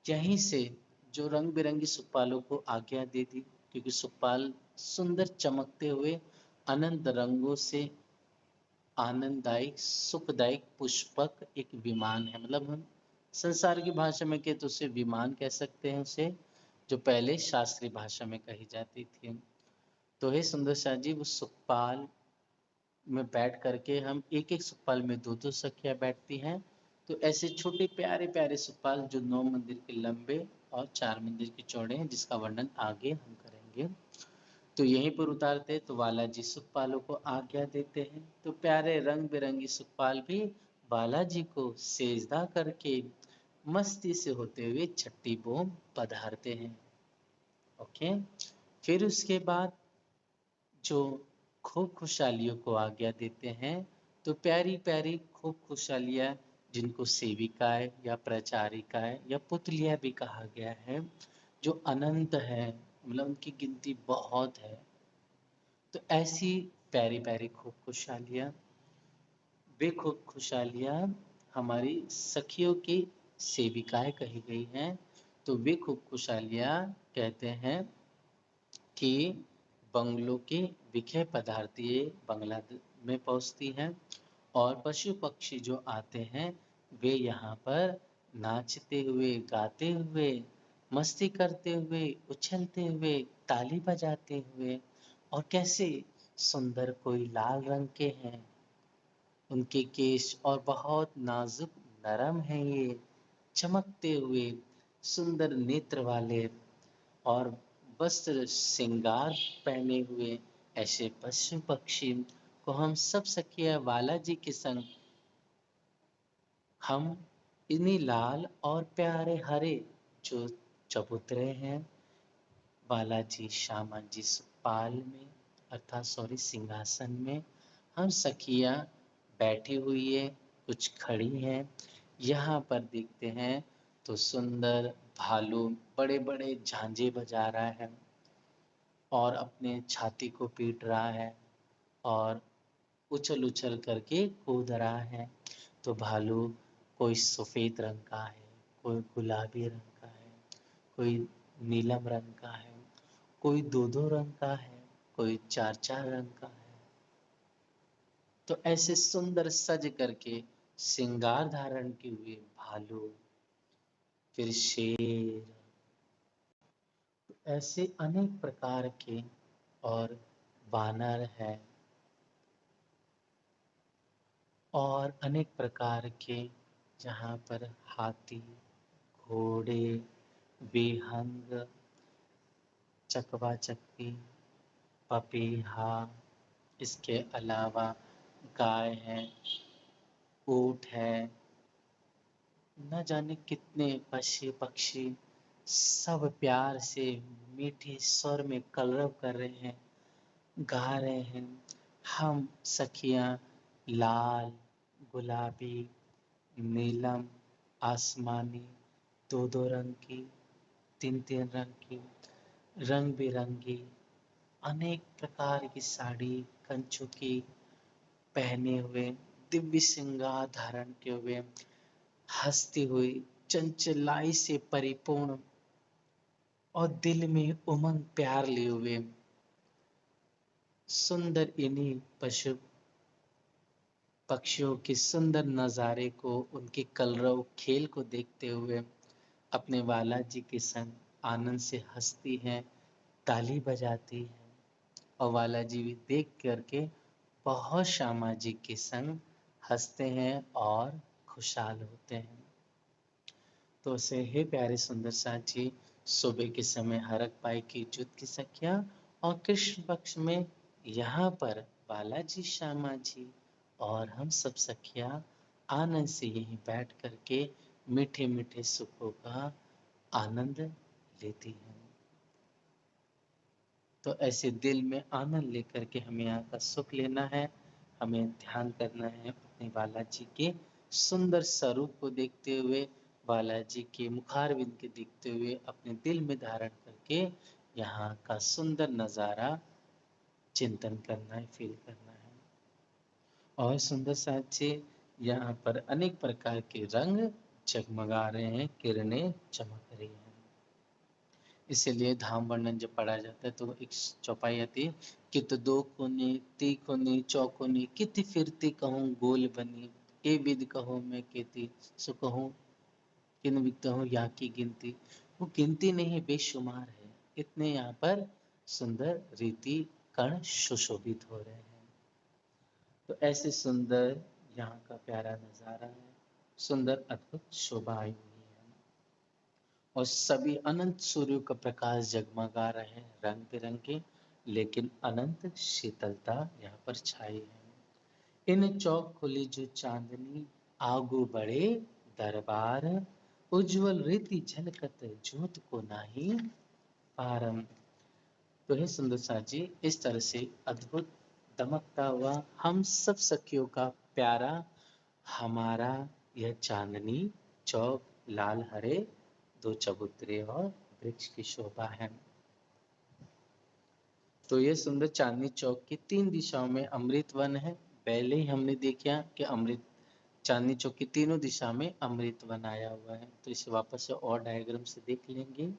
यहीं से जो रंग बिरंगी सुखपालों को आज्ञा दे दी क्योंकि सुखपाल सुंदर चमकते हुए अनंत रंगों से आनंददायक सुखदायक पुष्पक एक विमान है। मतलब हम संसार की भाषा में कहे तो उसे विमान कह सकते हैं उसे, जो पहले शास्त्रीय भाषा में कही जाती थी। तो हे सुंदर शाह जी वो सुखपाल में बैठ करके हम एक एक सुखपाल में दो दो सखियां बैठती हैं। तो ऐसे छोटे प्यारे प्यारे सुखपाल जो 9 मंदिर के लंबे और 4 मंदिर के चौड़े हैं जिसका वर्णन आगे हम करेंगे। तो यहीं पर उतारते तो बालाजी सुखपालों को आज्ञा देते हैं। तो प्यारे रंग बिरंगी सुखपाल भी बालाजी को सेजदा करके मस्ती से होते हुए छठी बोम पधारते हैं। ओके, फिर उसके बाद जो खूब खुशहालियों को आज्ञा देते हैं तो प्यारी प्यारी खूब खुशहालियाँ जिनको सेविकाएं या प्रचारिकाएं या पुतलियां भी कहा गया है जो अनंत है मतलब उनकी गिनती बहुत है। तो ऐसी प्यारी प्यारी खूब खुशहालियाँ वे खूब खुशहालियाँ हमारी सखियों की सेविकाएं कही गई हैं। तो वे खूब खुशहालियाँ कहते हैं कि बंगलों के विखे पधारती बंगला में पहुँचती हैं और पशु पक्षी जो आते हैं वे यहाँ पर नाचते हुए गाते हुए मस्ती करते हुए उछलते हुए ताली बजाते हुए और कैसे सुंदर कोई लाल रंग के हैं उनके केश और बहुत नाजुक नरम हैं ये चमकते हुए सुंदर नेत्र वाले और वस्त्र श्रृंगार पहने हुए ऐसे पशु पक्षी को हम सब सखिया बालाजी के संग हम इन्हीं लाल और प्यारे हरे जो चबूतरे हैं बालाजी श्यामा जी सुखपाल में अर्थात सॉरी सिंहासन में हम सखियां बैठी हुई है कुछ खड़ी हैं। यहाँ पर देखते हैं तो सुंदर भालू बड़े बड़े झांझे बजा रहा है और अपने छाती को पीट रहा है और उछल उछल करके कूद रहा है। तो भालू कोई सफ़ेद रंग का है कोई गुलाबी रंग का है कोई नीलम रंग का है कोई दो दो रंग का है कोई चार चार रंग का है। तो ऐसे सुंदर सज करके श्रृंगार धारण किए हुए भालू फिर शेर ऐसे अनेक प्रकार के और वानर है और अनेक प्रकार के जहाँ पर हाथी घोड़े बेहंग चकवा चक्की पपीहा इसके अलावा गाय है ऊँट है न जाने कितने पशु पक्षी सब प्यार से मीठे स्वर में कलरव कर रहे हैं गा रहे हैं। हम सखियाँ लाल गुलाबी नीलम आसमानी दो दो रंग की तीन तीन रंग की रंग बिरंगी अनेक प्रकार की साड़ी कंचों की पहने हुए दिव्य श्रृंगार धारण किए हुए हंसती हुई चंचलाई से परिपूर्ण और दिल में उमंग प्यार लिए हुए सुंदर इन्हीं पशु पक्षियों के सुंदर नज़ारे को उनके कलरव खेल को देखते हुए अपने बालाजी के संग आनंद से हंसती हैं ताली बजाती हैं और बालाजी भी देख करके बहुत श्यामा जी के संग हंसते हैं और खुशहाल होते हैं। तो से हे प्यारे सुंदर साथ जी, सुबह के समय हरक पाई की जुत की सखिया और कृष्ण पक्ष में यहाँ पर बालाजी श्यामा जी और हम सब सखिया आनंद से यहीं बैठ करके मीठे मीठे सुखों का आनंद लेती हैं। तो ऐसे दिल में आनंद लेकर के हमें यहाँ का सुख लेना है, हमें ध्यान करना है अपने बालाजी के सुंदर स्वरूप को देखते हुए, बालाजी के मुखारविंद के देखते हुए अपने दिल में धारण करके यहाँ का सुंदर नज़ारा चिंतन करना है, फील करना है। और सुंदर साथ जी, यहाँ पर अनेक प्रकार के रंग जगमगा रहे हैं, किरणें चमक रही हैं। इसीलिए धाम वर्णन जब पढ़ा जाता है तो एक चौपाई आती है, कित दो कोने ती कोने चौकोने कित फिरती कहूँ गोल बनी, ए विद कहूँ मैं केती सो कहूँ किन विद कहूँ यहाँ की गिनती। वो गिनती नहीं बेशुमार है, इतने यहाँ पर सुंदर रीति कण सुशोभित हो रहे हैं। तो ऐसे सुंदर यहाँ का प्यारा नज़ारा है, सुंदर अद्भुत शोभा आई हुई है और सभी अनंत सूर्यों का प्रकाश जगमगा रहे हैं रंग बिरंगे, लेकिन अनंत शीतलता यहाँ पर छाई है। इन चौक खुली जो चांदनी आगू बढ़े दरबार, उज्जवल रीति झलकत ज्योत को नाही पारम। तो हे सुंदर साथ जी, इस तरह से अद्भुत दमकता हुआ हम सब सखियों का प्यारा हमारा यह चांदनी चौक लाल हरे दो चबूतरे और वृक्ष की शोभा है। तो ये सुंदर चांदनी चौक की तीन दिशाओं में अमृत वन है। पहले ही हमने देखा कि अमृत चांदनी चौक की तीनों दिशा में अमृत वन आया हुआ है। तो इसे वापस से और डायग्राम से देख लेंगे।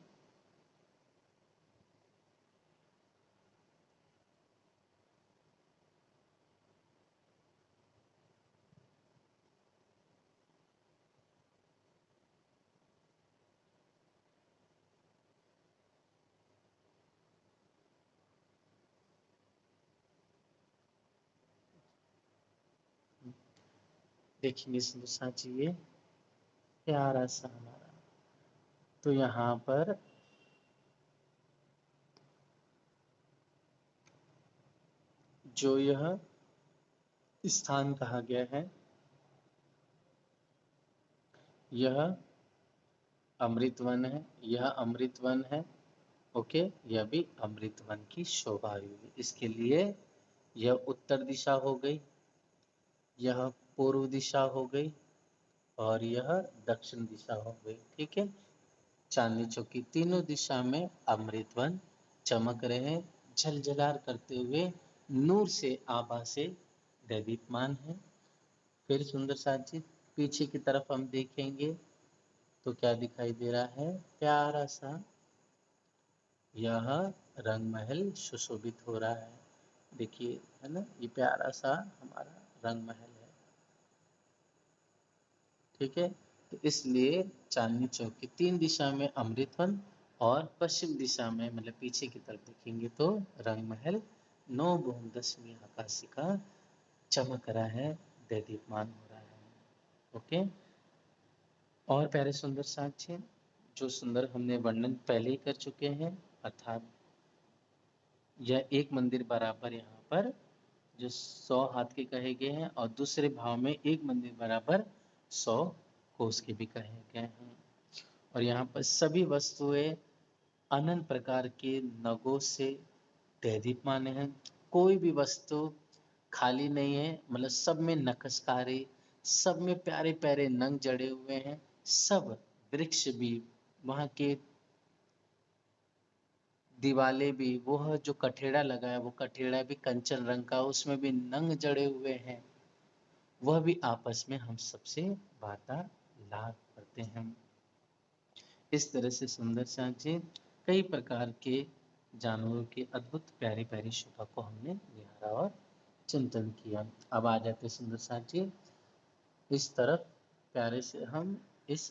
देखेंगे सुंदर साची ये प्यारा सा हमारा, तो यहाँ पर जो यह स्थान कहा गया है, यह अमृत वन है, यह अमृत वन है। ओके, यह भी अमृत वन की शोभा हुई। इसके लिए यह उत्तर दिशा हो गई, यह पूर्व दिशा हो गई और यह दक्षिण दिशा हो गई। ठीक है, चांदनी चौक की तीनों दिशा में अमृत वन चमक रहे हैं, झलझलार करते हुए नूर से आभा से दैदीप्यमान है। फिर सुंदर साथ जी पीछे की तरफ हम देखेंगे तो क्या दिखाई दे रहा है, प्यारा सा यह रंग महल सुशोभित हो रहा है। देखिए है ना, ये प्यारा सा हमारा रंग महल है। ठीक है, तो इसलिए चांदनी चौक की तीन दिशा में अमृतवन और पश्चिम दिशा में मतलब पीछे की तरफ देखेंगे तो रंग महल नौ बहुम दसवीं आकाशिका चमक रहा है, दैदीप्यमान हो रहा है। ओके, और प्यारे सुंदर साथ जो सुंदर हमने वर्णन पहले ही कर चुके हैं, अर्थात यह एक मंदिर बराबर यहाँ पर जो 100 हाथ के कहे गए हैं और दूसरे भाव में एक मंदिर बराबर 100 कोस के भी कहे गए हैं। और यहाँ पर सभी वस्तुएं अनंत प्रकार के नगों से दैदीप्यमान है, कोई भी वस्तु खाली नहीं है, मतलब सब में नक्शकारी, सब में प्यारे प्यारे नंग जड़े हुए हैं। सब वृक्ष भी, वहाँ के दीवाले भी, वो जो कठेड़ा लगा है वो कठेड़ा भी कंचन रंग का, उसमें भी नंग जड़े हुए हैं, वह भी आपस में हम सबसे वार्तालाप करते हैं। इस तरह से सुंदर साथ जी कई प्रकार के जानवरों की अद्भुत प्यारी प्यारी शोभा को हमने निहारा और चिंतन किया। अब आ जाते सुंदर साथ जी इस तरफ, प्यारे से हम इस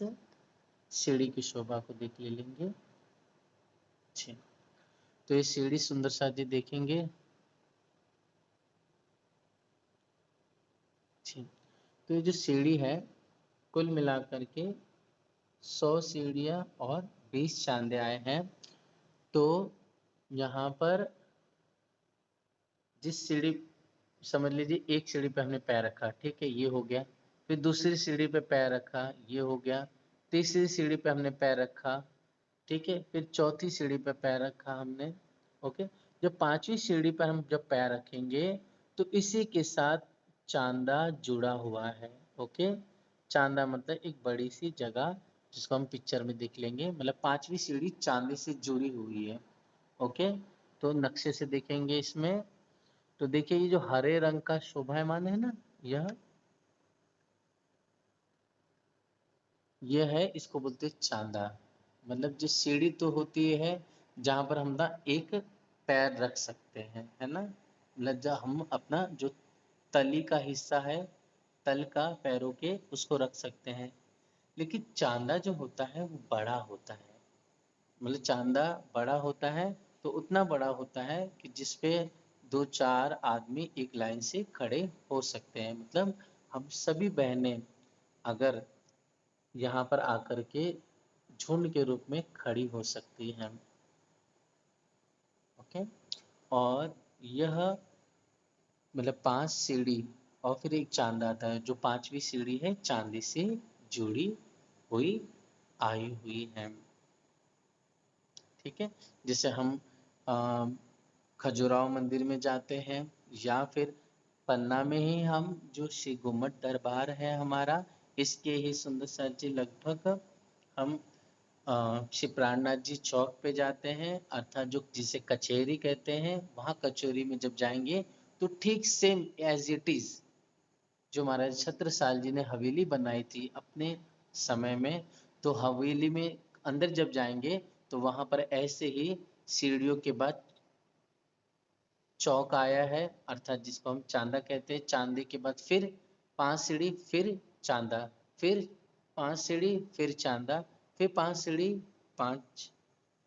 सीढ़ी की शोभा को देख ले लेंगे। अच्छा, तो ये सीढ़ी सुंदर साथ जी देखेंगे ठीक। तो ये जो सीढ़ी है कुल मिलाकर के 100 सीढ़ियाँ और 20 चांदे आए हैं। तो यहाँ पर जिस सीढ़ी, समझ लीजिए एक सीढ़ी पे हमने पैर रखा, ठीक है, ये हो गया। फिर दूसरी सीढ़ी पे पैर रखा, ये हो गया। तीसरी सीढ़ी पे हमने पैर रखा, ठीक है। फिर चौथी सीढ़ी पे पैर रखा हमने, ओके। जब पांचवी सीढ़ी पर हम जब पैर रखेंगे तो इसी के साथ चांदा जुड़ा हुआ है, ओके। चांदा मतलब एक बड़ी सी जगह, जिसको हम पिक्चर में देख लेंगे, मतलब पांचवी सीढ़ी चांदी से जुड़ी हुई है, ओके। तो नक्शे से देखेंगे इसमें, तो देखिए ये जो हरे रंग का शोभायमान है ना, यह है, इसको बोलते हैं चांदा। मतलब जो सीढ़ी तो होती है जहां पर हम ना एक पैर रख सकते हैं, है ना, मतलब जब हम अपना जो तली का हिस्सा है, तल का पैरों के, उसको रख सकते हैं। लेकिन चांदा जो होता है वो बड़ा होता है, मतलब चांदा बड़ा होता है, तो उतना बड़ा होता है कि जिसपे दो चार आदमी एक लाइन से खड़े हो सकते हैं। मतलब हम सभी बहनें अगर यहाँ पर आकर के झुंड के रूप में खड़ी हो सकती हैं, ओके। और यह मतलब 5 सीढ़ी और फिर एक चांद आता है, जो पांचवी सीढ़ी है चांदी से जुड़ी हुई आई हुई है, ठीक है। जैसे हम खजुराहो मंदिर में जाते हैं, या फिर पन्ना में ही हम जो श्री गुम्मट दरबार है हमारा, इसके ही सुंदर सा जी लगभग हम श्री प्राणनाथ जी चौक पे जाते हैं, अर्थात जो जिसे कचहरी कहते हैं, वहाँ कचहरी में जब जाएंगे तो ठीक सेम एज इट इज जो महाराज छत्रसाल जी ने हवेली बनाई थी अपने समय में, तो हवेली में अंदर जब जाएंगे तो वहां पर ऐसे ही सीढ़ियों के बाद चौक आया है, अर्थात जिसको हम चांदा कहते हैं। चांदी के बाद फिर 5 सीढ़ी, फिर चांदा, फिर 5 सीढ़ी, फिर चांदा, फिर 5 सीढ़ी, 5,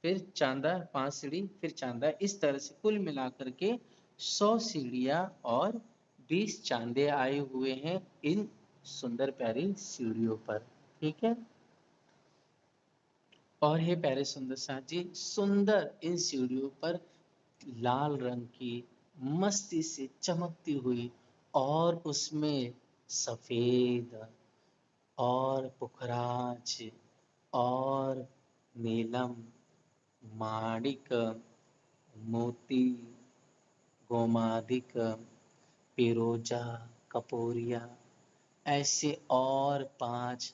फिर चांदा, 5 सीढ़ी, फिर चांदा। इस तरह से कुल मिलाकर के 100 सीढ़ियाँ और 20 चांदे आए हुए हैं इन सुंदर प्यारी सीढ़ियों पर, ठीक है। और हे प्यारे सुंदर साथ जी, सुंदर इन सीढ़ियों पर लाल रंग की मस्ती से चमकती हुई, और उसमें सफेद और पुखराज और नीलम, माणिक, मोती, गोमादिक, पिरोजा, कपूरिया, ऐसे और 5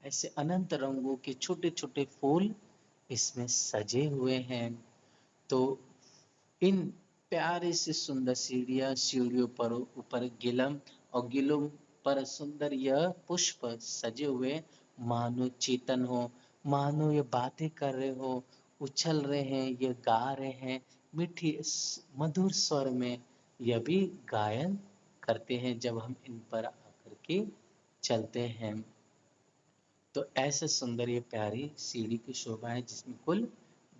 ऐसे अनंत रंगों के छोटे छोटे फूल इसमें सजे हुए हैं। तो इन प्यारे से सुंदर सीढ़ियों पर ऊपर गिलम, और गिलम पर सुंदर यह पुष्प सजे हुए, मानो चेतन हो, मानो ये बातें कर रहे हो, उछल रहे हैं, ये गा रहे हैं, मीठी मधुर स्वर में यह भी गायन करते हैं जब हम इन पर आकर के चलते हैं। तो ऐसे सुंदर ये प्यारी सीढ़ी की शोभा है, जिसमें कुल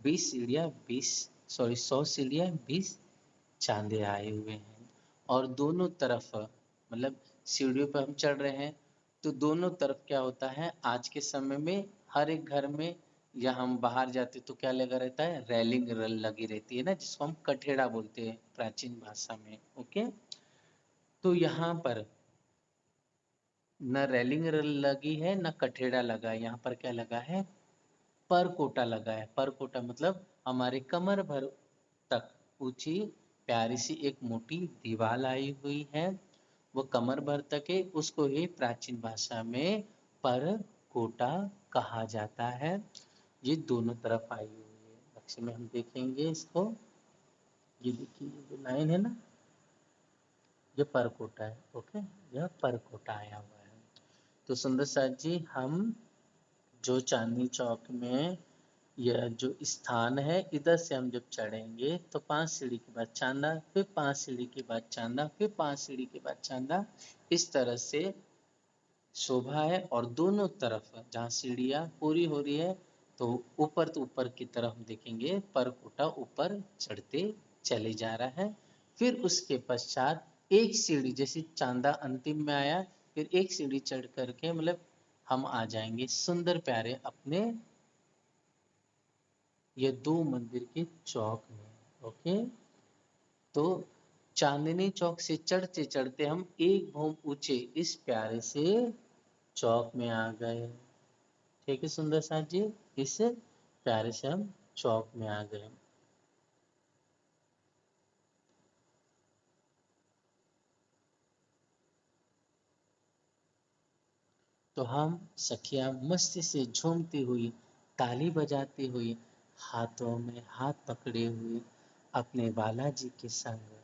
20 सीढ़ियाँ, 100 सीढ़ियाँ, 20 चांदे आए हुए हैं। और दोनों तरफ मतलब सीढ़ियों पर हम चढ़ रहे हैं, तो दोनों तरफ क्या होता है, आज के समय में हर एक घर में, या हम बाहर जाते तो क्या लगा रहता है, रेलिंग लगी रहती है ना, जिसको हम कठेड़ा बोलते हैं प्राचीन भाषा में, ओके। तो यहाँ पर न रेलिंग लगी है न कठेड़ा लगा है, यहाँ पर क्या लगा है, परकोटा लगा है। परकोटा मतलब हमारे कमर भर तक ऊंची प्यारी सी एक मोटी दीवार आई हुई है, वो कमर भर तक है, उसको ही प्राचीन भाषा में परकोटा कहा जाता है। ये दोनों तरफ आई हुई है, नक्शे में हम देखेंगे इसको, ये देखिए जो लाइन है ना, ये परकोटा है, ओके, यह परकोटा आया हुआ है। तो सुंदर साथ जी, हम जो चांदनी चौक में यह जो स्थान है, इधर से हम जब चढ़ेंगे तो 5 सीढ़ी के बाद चांदा, फिर 5 सीढ़ी के बाद चांदा, फिर 5 सीढ़ी के बाद चांदा, इस तरह से शोभा है। और दोनों तरफ जहाँ सीढ़ियाँ पूरी हो रही है, तो ऊपर तो ऊपर की तरफ देखेंगे परकोटा ऊपर चढ़ते चले जा रहा है। फिर उसके पश्चात एक सीढ़ी, जैसे चांदा अंतिम में आया, फिर एक सीढ़ी चढ़ करके मतलब हम आ जाएंगे सुंदर प्यारे अपने ये 2 मंदिर के चौक में। ओके, तो चांदनी चौक से चढ़ते चढ़ते हम एक भौम ऊंचे इस प्यारे से चौक में आ गए। ठीक है सुंदर साथ जी, इस प्यारे से हम चौक में आ गए। तो हम सखियां मस्ती से झूमती हुई, ताली बजाती हुई, हाथों में हाथ पकड़े हुए अपने बालाजी के संग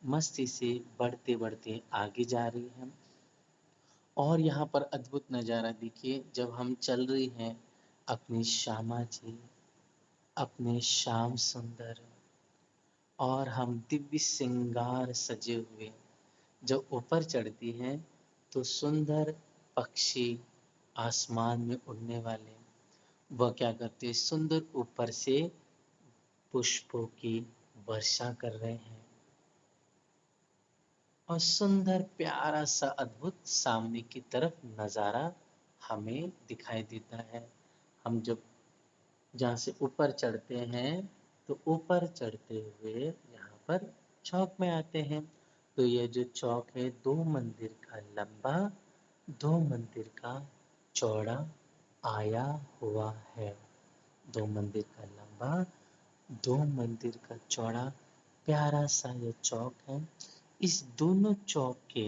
मस्ती से बढ़ते बढ़ते आगे जा रही हैं। और यहाँ पर अद्भुत नज़ारा देखिए, जब हम चल रही हैं अपनी श्यामा जी, अपने श्याम सुंदर, और हम दिव्य श्रृंगार सजे हुए जब ऊपर चढ़ती हैं, तो सुंदर पक्षी आसमान में उड़ने वाले वह क्या करते हैं, सुंदर ऊपर से पुष्पों की वर्षा कर रहे हैं, और सुंदर प्यारा सा अद्भुत सामने की तरफ नज़ारा हमें दिखाई देता है। हम जब जहाँ से ऊपर चढ़ते हैं, तो ऊपर चढ़ते हुए यहाँ पर चौक में आते हैं। तो ये जो चौक है 2 मंदिर का लंबा, 2 मंदिर का चौड़ा आया हुआ है। 2 मंदिर का लंबा, 2 मंदिर का चौड़ा प्यारा सा ये चौक है। इस दोनों चौक के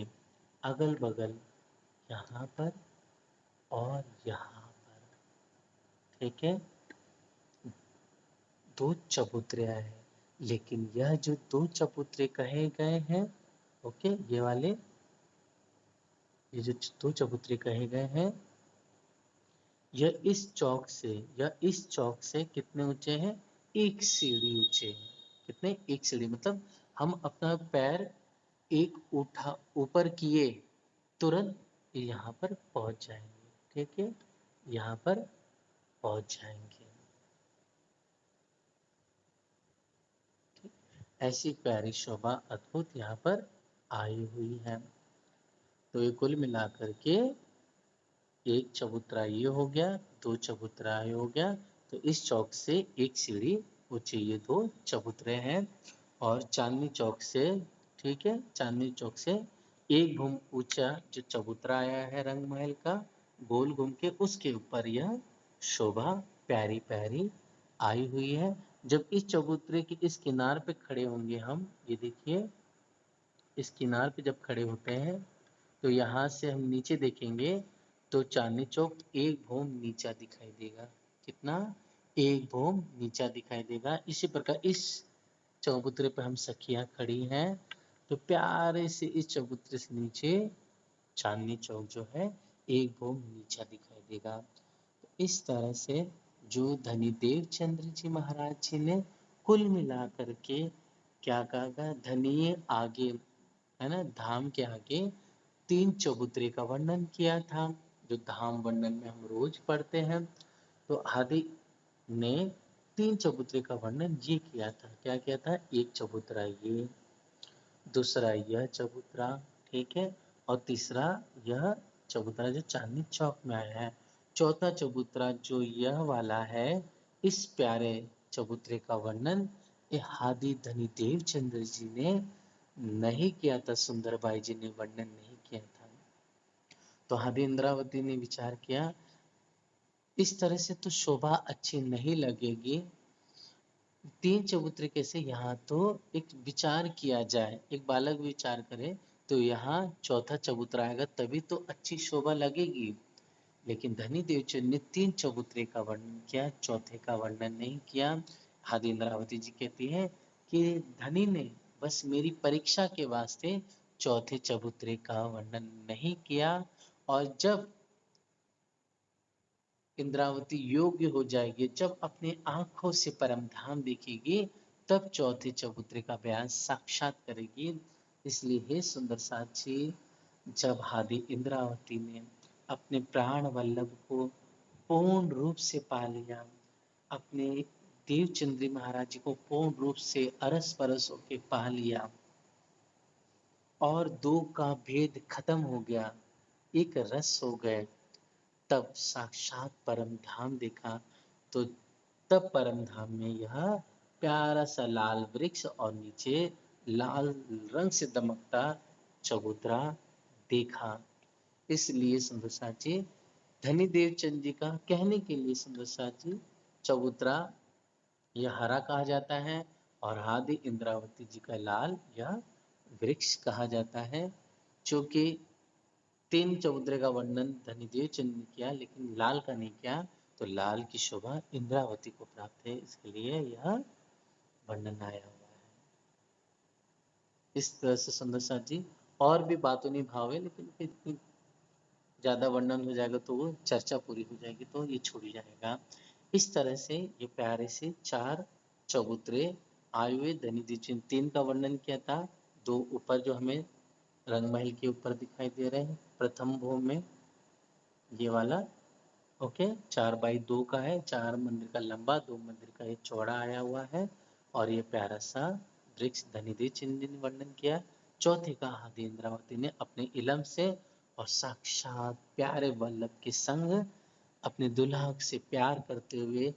अगल बगल यहाँ पर और यहाँ पर, ठीक है, 2 चबूतरे हैं। लेकिन यह जो 2 चबूतरे कहे गए हैं, ओके, ये वाले, ये जो 2 चबूतरे कहे गए हैं, यह इस चौक से कितने ऊंचे हैं, एक सीढ़ी ऊंचे हैं। कितने, एक सीढ़ी, मतलब हम अपना पैर एक उठा ऊपर किए तुरंत यहाँ पर पहुंच जाएंगे। ठीक है, यहाँ पर पहुंच जाएंगे। ऐसी प्यारी शोभा अद्भुत यहाँ पर आई हुई है। तो ये कुल मिलाकर के एक चबूतरा ये हो गया, 2 चबूतरा ये हो गया। तो इस चौक से एक सीढ़ी ऊंची ये 2 चबूतरे हैं। और चांदनी चौक से, ठीक है, चांदनी चौक से एक घूम ऊंचा जो चबूतरा आया है रंग महल का, गोल घूम के उसके ऊपर यह शोभा प्यारी प्यारी आई हुई है। जब इस चबूतरे के इस किनार पे खड़े होंगे हम, ये देखिए, इस किनार पे जब खड़े होते हैं, तो यहाँ से हम नीचे देखेंगे तो चांदनी चौक एक भौम नीचा दिखाई देगा। कितना, एक भौम नीचा दिखाई देगा। इसी प्रकार इस चबूतरे पर हम सखियां खड़ी हैं, तो प्यारे से इस चबूतरे से नीचे चांदनी चौक जो है एक भौम नीचा दिखाई देगा। तो इस तरह से जो धनी देवचंद्र जी महाराज जी ने कुल मिलाकर के क्या कहा, धनी आगे, है ना, धाम के आगे 3 चबूतरे का वर्णन किया था, जो धाम वर्णन में हम रोज पढ़ते हैं। तो आदि ने 3 चबूतरे का वर्णन ये किया था। क्या किया था, एक चबूतरा ये, दूसरा यह चबूतरा, ठीक है, और तीसरा यह चबूतरा जो चांदनी चौक में आया है। चौथा चबूतरा जो यह वाला है, इस प्यारे चबूतरे का वर्णन ये हादी धनी देवचंद्र जी ने नहीं किया था, सुंदरबाई जी ने वर्णन नहीं किया था। तो हादी इंद्रावती ने विचार किया, इस तरह से तो शोभा अच्छी नहीं लगेगी, 3 चबूतरे कैसे, यहाँ तो एक विचार किया जाए, एक बालक विचार करे, तो यहाँ चौथा चबूतरा आएगा तभी तो अच्छी शोभा लगेगी। लेकिन धनी देवचंद ने 3 चबूतरे का वर्णन किया, चौथे का वर्णन नहीं किया। हादी इंद्रावती जी कहती है कि धनी ने बस मेरी परीक्षा के वास्ते चौथे चबूतरे का वर्णन नहीं किया, और जब इंद्रावती योग्य हो जाएगी, जब अपनी आंखों से परम धाम देखेगी, तब चौथे चबूतरे का बयान साक्षात करेगी। इसलिए हे सुंदर साक्षी, जब हादी इंद्रावती ने अपने प्राण वल्लभ को पूर्ण रूप से पा लिया, अपने देवचंद्री महाराज जी को पूर्ण रूप से अरस परस होके पा लिया, और दो का भेद खत्म हो गया, एक रस हो गए, तब साक्षात परम धाम देखा। तो तब परम धाम में यह प्यारा सा लाल वृक्ष और नीचे लाल रंग से दमकता चबूतरा देखा। इसलिए सुंदर साथ जी, धनी देवचंद जी का कहने के लिए सुंदर साथ जी, चबूतरा यह हरा कहा जाता है और आदि इंद्रावती जी का लाल यह वृक्ष कहा जाता है। चूंकि तीन चबूतरे का वर्णन धनीदेव चंद ने किया लेकिन लाल का नहीं किया, तो लाल की शोभा इंद्रावती को प्राप्त है, इसके लिए यह वर्णन आया हुआ है। इस तरह से सुंदर साथ जी और भी बातों नहीं भाव है, लेकिन फिर इतनी ज्यादा वर्णन हो जाएगा तो वो चर्चा पूरी हो जाएगी, तो ये छूट जाएगा। इस तरह से ये प्यारे से चार चबूतरे आए हुए। धनीदेव चंद तीन का वर्णन किया था, दो ऊपर जो हमें रंगमहल के ऊपर दिखाई दे रहे हैं प्रथम भोग में, ये वाला ओके 4x2 का है, 4 मंदिर का लंबा, 2 मंदिर का ये चौड़ा आया हुआ है। और ये प्यारा सा वृक्ष धनीदेव चंद जी ने वर्णन किया। चौथे का आदि इंद्रावती ने अपने इलम से और साक्षात प्यारे वल्लभ के संग अपने दुल्हा से प्यार करते हुए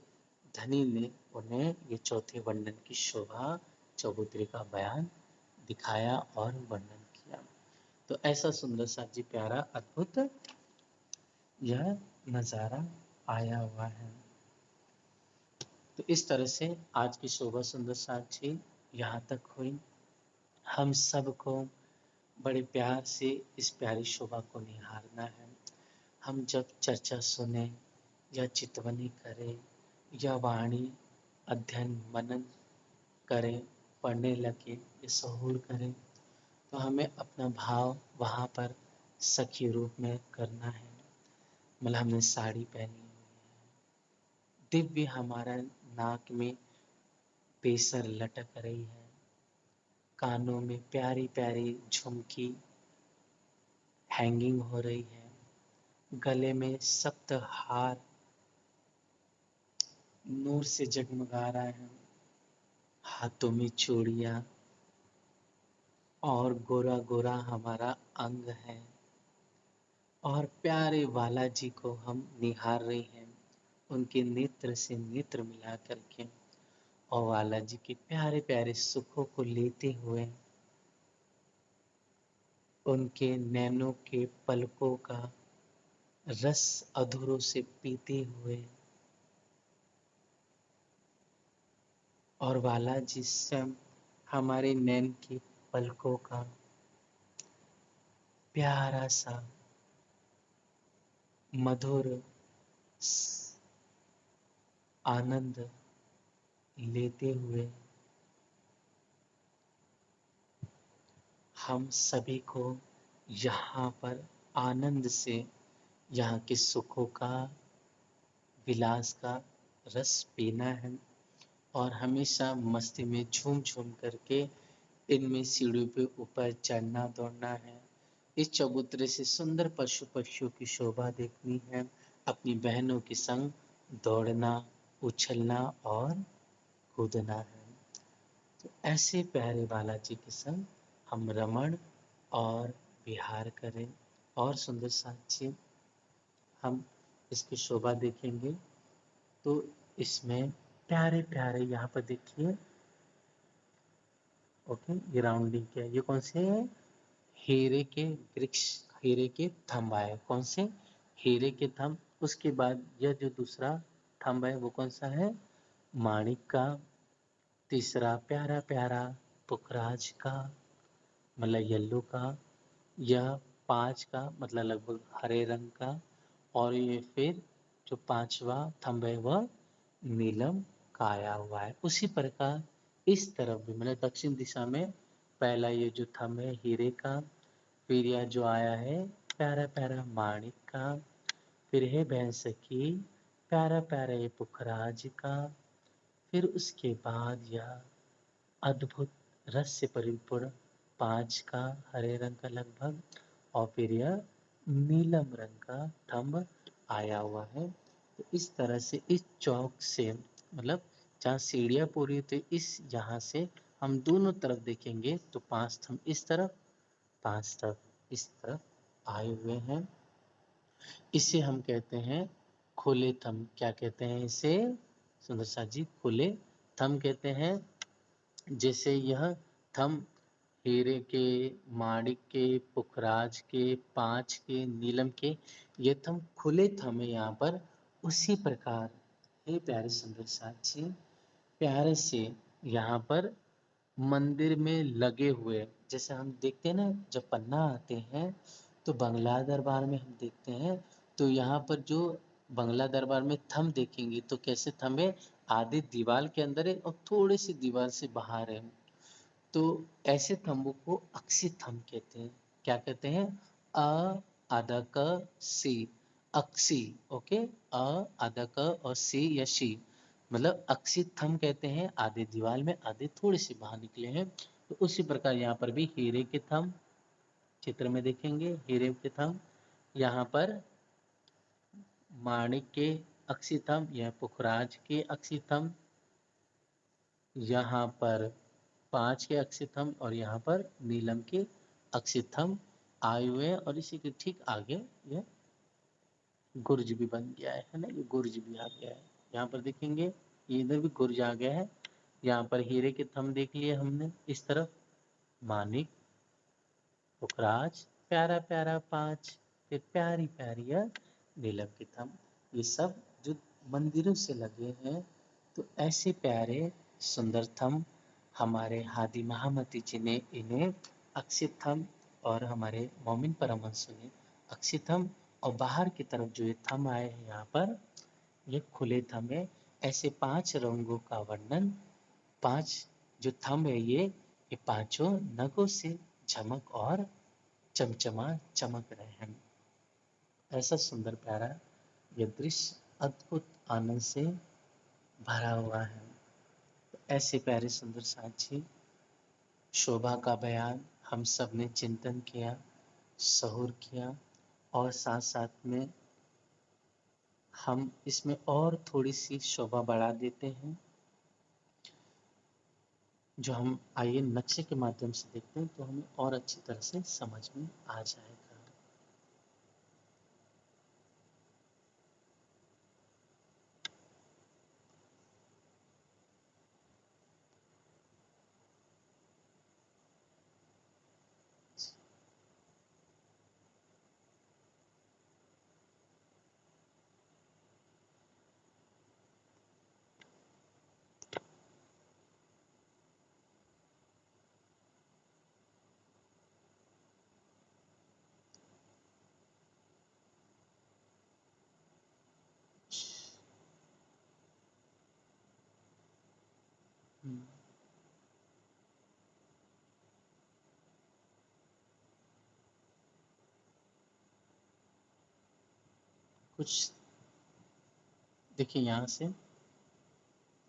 धनी ने उन्हें ये चौथे वर्णन की शोभा चबूतरे का बयान दिखाया और वर्णन किया। तो ऐसा सुंदर सा जी प्यारा अद्भुत यह नज़ारा आया हुआ है। तो इस तरह से आज की शोभा सुंदर साक्षी यहाँ तक हुई। हम सबको बड़े प्यार से इस प्यारी शोभा को निहारना है। हम जब चर्चा सुने या चितवनी करें या वाणी अध्ययन मनन करें, पढ़ने लगे या सहूर करें, तो हमें अपना भाव वहाँ पर सखी रूप में करना है। मतलब हमने साड़ी पहनी हुई है, दिव्य हमारा नाक में पेसर लटक रही है, कानों में प्यारी प्यारी झुमकी हैंगिंग हो रही है, गले में सप्त हार नूर से जगमगा रहा है, हाथों में चूड़ियाँ और गोरा गोरा हमारा अंग है, और प्यारे वाला जी को हम निहार रहे हैं उनके नेत्र से नेत्र मिला करके, और वाला जी के प्यारे प्यारे सुखों को लेते हुए, उनके नैनों के पलकों का रस अधूरों से पीते हुए, और वाला जी स्वयं हमारे नैन की पलकों का प्यारा सा मधुर आनंद लेते हुए हम सभी को यहाँ पर आनंद से यहाँ के सुखों का विलास का रस पीना है, और हमेशा मस्ती में झूम झूम करके इनमें सीढ़ियों पे ऊपर चढ़ना दौड़ना है। इस चबूतरे से सुंदर पशु पक्षियों की शोभा देखनी है, अपनी बहनों के संग दौड़ना उछलना और कूदना है। तो ऐसे प्यारे बालाजी के संग हम रमण और विहार करें। और सुंदर साक्षी हम इसकी शोभा देखेंगे तो इसमें प्यारे प्यारे यहाँ पर देखिए, ओके ये राउंडिंग क्या है, ये कौन से है, हीरे के वृक्ष, हीरे के थंब आए, कौन से, हीरे के थंब। उसके बाद यह जो दूसरा थंब है वो कौन सा है, माणिक का। तीसरा प्यारा प्यारा पुखराज का, मतलब येलो का। यह 5 का मतलब लगभग हरे रंग का। और ये फिर जो 5वां थंब है वह नीलम का आया हुआ है। उसी प्रकार इस तरफ भी मतलब दक्षिण दिशा में पहला ये जो थंब है हीरे का, फिर यह जो आया है प्यारा प्यारा माणिक का, फिर है बहन सखी प्यारा प्यारा ये पुखराज का, फिर उसके बाद यह अद्भुत रस से परिपूर्ण 5 का हरे रंग का लगभग, और फिर यह नीलम रंग का थंब आया हुआ है। तो इस तरह से इस चौक से मतलब जहाँ सीढ़ियाँ पूरी होती है, इस यहाँ से हम दोनों तरफ देखेंगे तो 5 थंब इस तरफ 5 तरफ इस तरफ आए हुए हैं। इसे हम कहते हैं खुले थंब। क्या कहते हैं इसे सुंदर साथ जी? खुले थंब कहते हैं। जैसे यह थंब हीरे के, माणिक के, पुखराज के, पांच के, नीलम के, ये थंब खुले थंब है यहाँ पर। उसी प्रकार हे प्यारे सुंदर साथ जी, प्यारे से यहाँ पर मंदिर में लगे हुए, जैसे हम देखते हैं ना जब पन्ना आते हैं तो बंगला दरबार में हम देखते हैं, तो यहाँ पर जो बंगला दरबार में थंब देखेंगे तो कैसे थंब है? आधे दीवार के अंदर है और थोड़े से दीवार से बाहर है। तो ऐसे थंबों को अक्षित थंब कहते हैं। क्या कहते हैं? अ आधा क सी, अक्षी। ओके, अ आधा क और सी या शी, मतलब अक्षित थंब कहते हैं। आधे दीवार में, आधे थोड़े से बाहर निकले हैं। तो उसी प्रकार यहाँ पर भी हीरे के थंब चित्र में देखेंगे, हीरे के थंब। यहाँ पर माणिक के अक्षित थंब, यह पुखराज के अक्षित थंब, यहाँ पर पांच के अक्षित थंब और यहाँ पर नीलम के अक्षित थंब आए हुए हैं। और इसी के ठीक आगे ये गुर्ज भी बन गया है ना, ये गुर्ज भी आ गया है। यहाँ पर देखेंगे ये इधर भी गुर्ज आ गया है। यहाँ पर हीरे के थंब देख लिए हमने, इस तरफ मानिक, पुखराज, प्यारा प्यारा पांच, फिर प्यारी प्यारी नीलम के थंब, ये सब जो मंदिरों से लगे हैं। तो ऐसे प्यारे सुंदर थंब हमारे हादी महामती जी ने इन्हें अक्षित थंब, और हमारे मोमिन परमहंस ने अक्षित थंब, और बाहर की तरफ जो ये थंब आए हैं यहाँ पर, ये खुले थंब है। ऐसे 5 रंगों का वर्णन, 5 जो थंब है ये पांचों नगों से झमक और चमचमा चमक रहे हैं। ऐसा सुंदर प्यारा ये दृश्य अद्भुत आनंद से भरा हुआ है। तो ऐसे प्यारे सुंदर साक्षी शोभा का बयान हम सब ने चिंतन किया, सहूर किया, और साथ साथ में हम इसमें और थोड़ी सी शोभा बढ़ा देते हैं, जो हम आइए नक्शे के माध्यम से देखते हैं तो हमें और अच्छी तरह से समझ में आ जाएगा। हम्म, कुछ देखिए यहाँ से,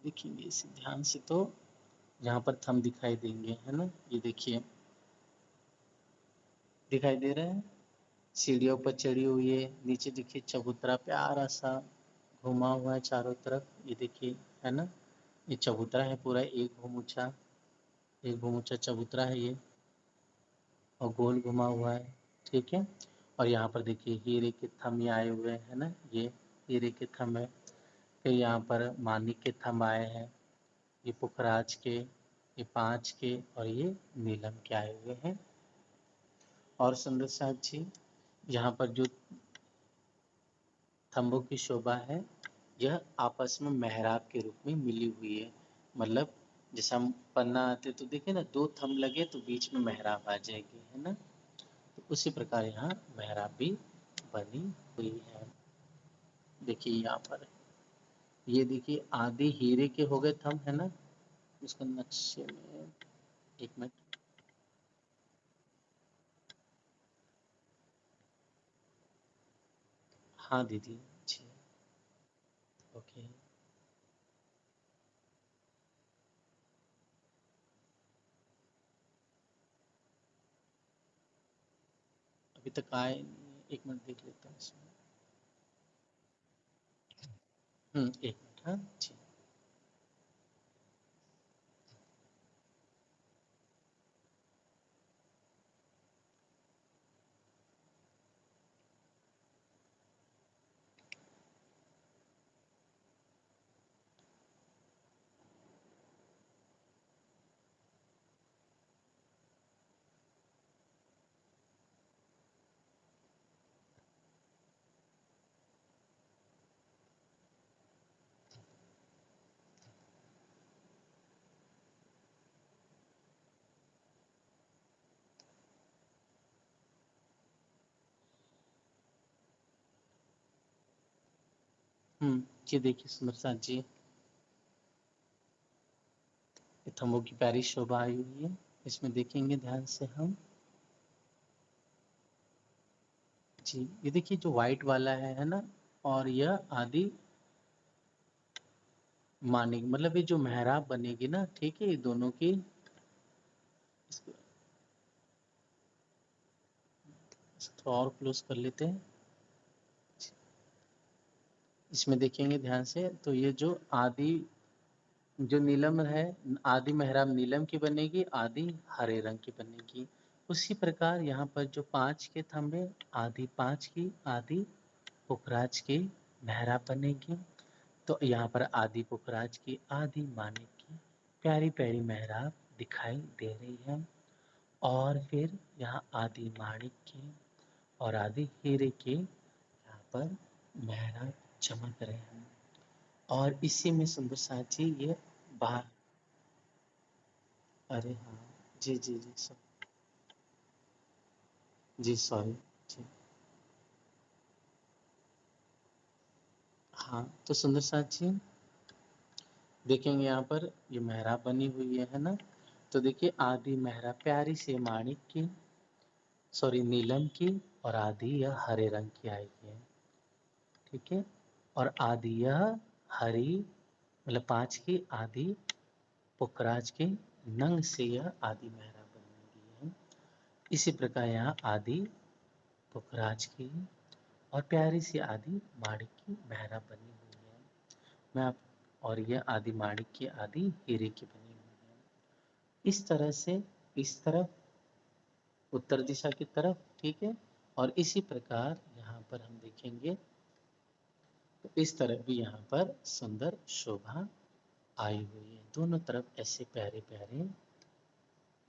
देखेंगे इसे ध्यान से तो यहाँ पर थंब दिखाई देंगे, है ना? ये देखिए दिखाई दे रहा है, सीढ़ियों पर चढ़ी हुई है। नीचे देखिए चबूतरा प्यारा सा घुमा हुआ है चारों तरफ, ये देखिए, है ना? ये चबूतरा है पूरा, एक घुम ऊंचा चबूतरा है ये, और गोल घुमा हुआ है। ठीक है, और यहाँ पर देखिए हीरे के थंब आए हुए हैं ना, ये हीरे के थंब है। फिर यहाँ पर मानिक के थंब आए हैं, ये पुखराज के, ये पांच के, और ये नीलम के आए हुए हैं। और सुंदर साहब जी यहाँ पर जो थंबों की शोभा है, यह आपस में मेहराब के रूप में मिली हुई है। मतलब जैसे हम पन्ना आते तो देखे ना, दो थंब लगे तो बीच में मेहराब आ जाएगी, है ना? तो उसी प्रकार यहाँ मेहराब भी बनी हुई है। देखिए यहाँ पर, ये देखिए आधे हीरे के हो गए थंब, है ना? इसको नक्शे में, एक मिनट, हाँ दीदी जी, ओके, अभी तक आए नहीं, एक मिनट देख लेता हूँ इसमें। एक मिनट, हाँ जी। ये देखिए सुंदर साथ जी, ये थम्बों की प्यारी शोभा आई हुई है। इसमें देखेंगे ध्यान से हम जी, ये देखिए जो व्हाइट वाला है ना, और यह आदि मानिक, मतलब ये जो मेहराब बनेगी ना, ठीक है, ये दोनों की, इसको थोड़ा और क्लोज कर लेते हैं। इसमें देखेंगे ध्यान से, तो ये जो आदि, जो नीलम है, आदि मेहराब नीलम की बनेगी, आदि हरे रंग की बनेगी। उसी प्रकार यहाँ पर जो 5 के थंबे, आदि 5 की, आदि पुखराज की मेहराब बनेगी। तो यहाँ पर आदि पुखराज की, आदि मानिक की प्यारी प्यारी मेहराब दिखाई दे रही है। और फिर यहाँ आदि माणिक की और आदि हीरे की यहाँ पर मेहराब चमक रहे हैं। और इसी में सुंदर साथ जी ये बाहर, अरे हाँ, जी जी जी सब, जी सॉरी, जी हाँ, तो सुंदर साथ जी देखेंगे यहाँ पर ये मेहराब बनी हुई है ना। तो देखिए आदि मेहराब प्यारी से माणिक की, सॉरी नीलम की, और आदि यह हरे रंग की आई है, ठीक है। और आदि यह हरी, मतलब 5 की, आदि पुखराज के नंग से यह आदि मेहराब बनी है। इसी प्रकार यहाँ आदि पुखराज की और प्यारी सी आदि माणिक की मेहराब बनी हुई है। मैं आप, और यह आदि माणिक की, आदि हीरे की बनी हुई है। इस तरह से इस तरफ, उत्तर दिशा की तरफ, ठीक है। और इसी प्रकार यहाँ पर हम देखेंगे तो इस तरफ भी यहाँ पर सुंदर शोभा आई हुई है। दोनों तरफ ऐसे प्यारे प्यारे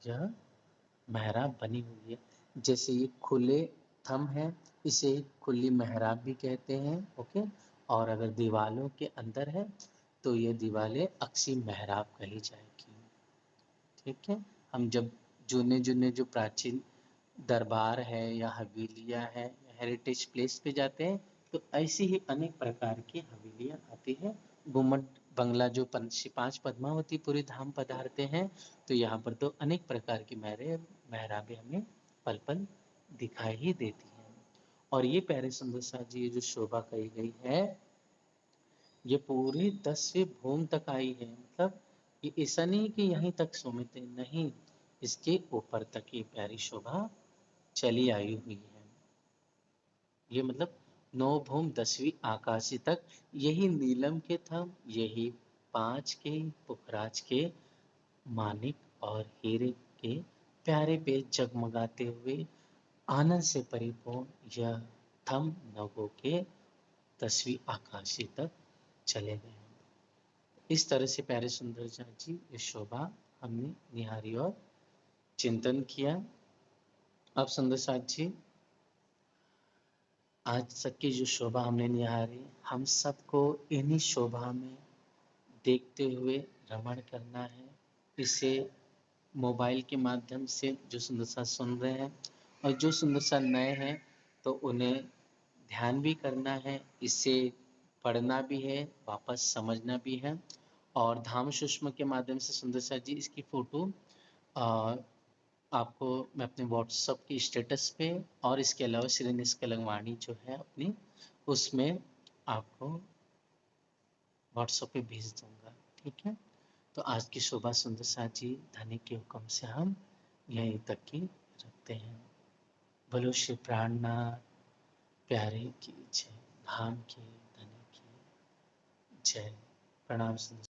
यह मेहराब बनी हुई है। जैसे ये खुले थंब है, इसे खुली मेहराब भी कहते हैं, ओके। और अगर दीवालों के अंदर है तो ये दीवालें अक्सी मेहराब कही जाएगी, ठीक है। हम जब जूने जूने जो प्राचीन दरबार है या हवेलियाँ है, हेरिटेज प्लेस पे जाते हैं, तो ऐसी ही अनेक प्रकार की हवेलियाँ आती है। गुम्मट बंगला जो 5 पद्मावतीपुरी धाम पधारते हैं, तो यहाँ पर तो अनेक प्रकार की मेहराबें हमें पल पल दिखाई ही देती हैं। और ये प्यारे सुंदर साथ जी, ये जो शोभा कही गई है, ये पूरी 10वीं भूमि तक आई है। मतलब ये ऐसा नहीं कि यहीं तक सीमित है, नहीं, इसके ऊपर तक ये प्यारी शोभा चली आई हुई है। ये मतलब 9 भूम 10वीं आकाशी तक यही नीलम के थंब, यही 5 के पुखराज के मानिक और हीरे के प्यारे पे जगमगाते हुए आनंद से परिपूर्ण यह थंब नवों के 10वीं आकाशी तक चले गए हैं। इस तरह से प्यारे सुंदर जी ये शोभा हमने निहारी और चिंतन किया। अब सुंदर साथ जी, आज तक की जो शोभा हमने निहारी, हम सबको इन्हीं शोभा में देखते हुए रमण करना है। इसे मोबाइल के माध्यम से जो सुंदर सा सुन रहे हैं, और जो सुंदर सा नए हैं, तो उन्हें ध्यान भी करना है, इसे पढ़ना भी है, वापस समझना भी है। और धाम सूक्ष्म के माध्यम से सुंदर सा जी इसकी फ़ोटो आपको मैं अपने व्हाट्सएप की स्टेटस पे, और इसके अलावा श्री निष्कलंक जो है अपनी, उसमें आपको व्हाट्सएप पे भेज दूंगा, ठीक है। तो आज की शोभा सुंदर साथ जी धनी के हुक्म से हम यहीं तक की रखते हैं। बोलो श्री प्राणनाथ प्यारे की जय, धाम की धनी की जय। प्रणाम सुंदर।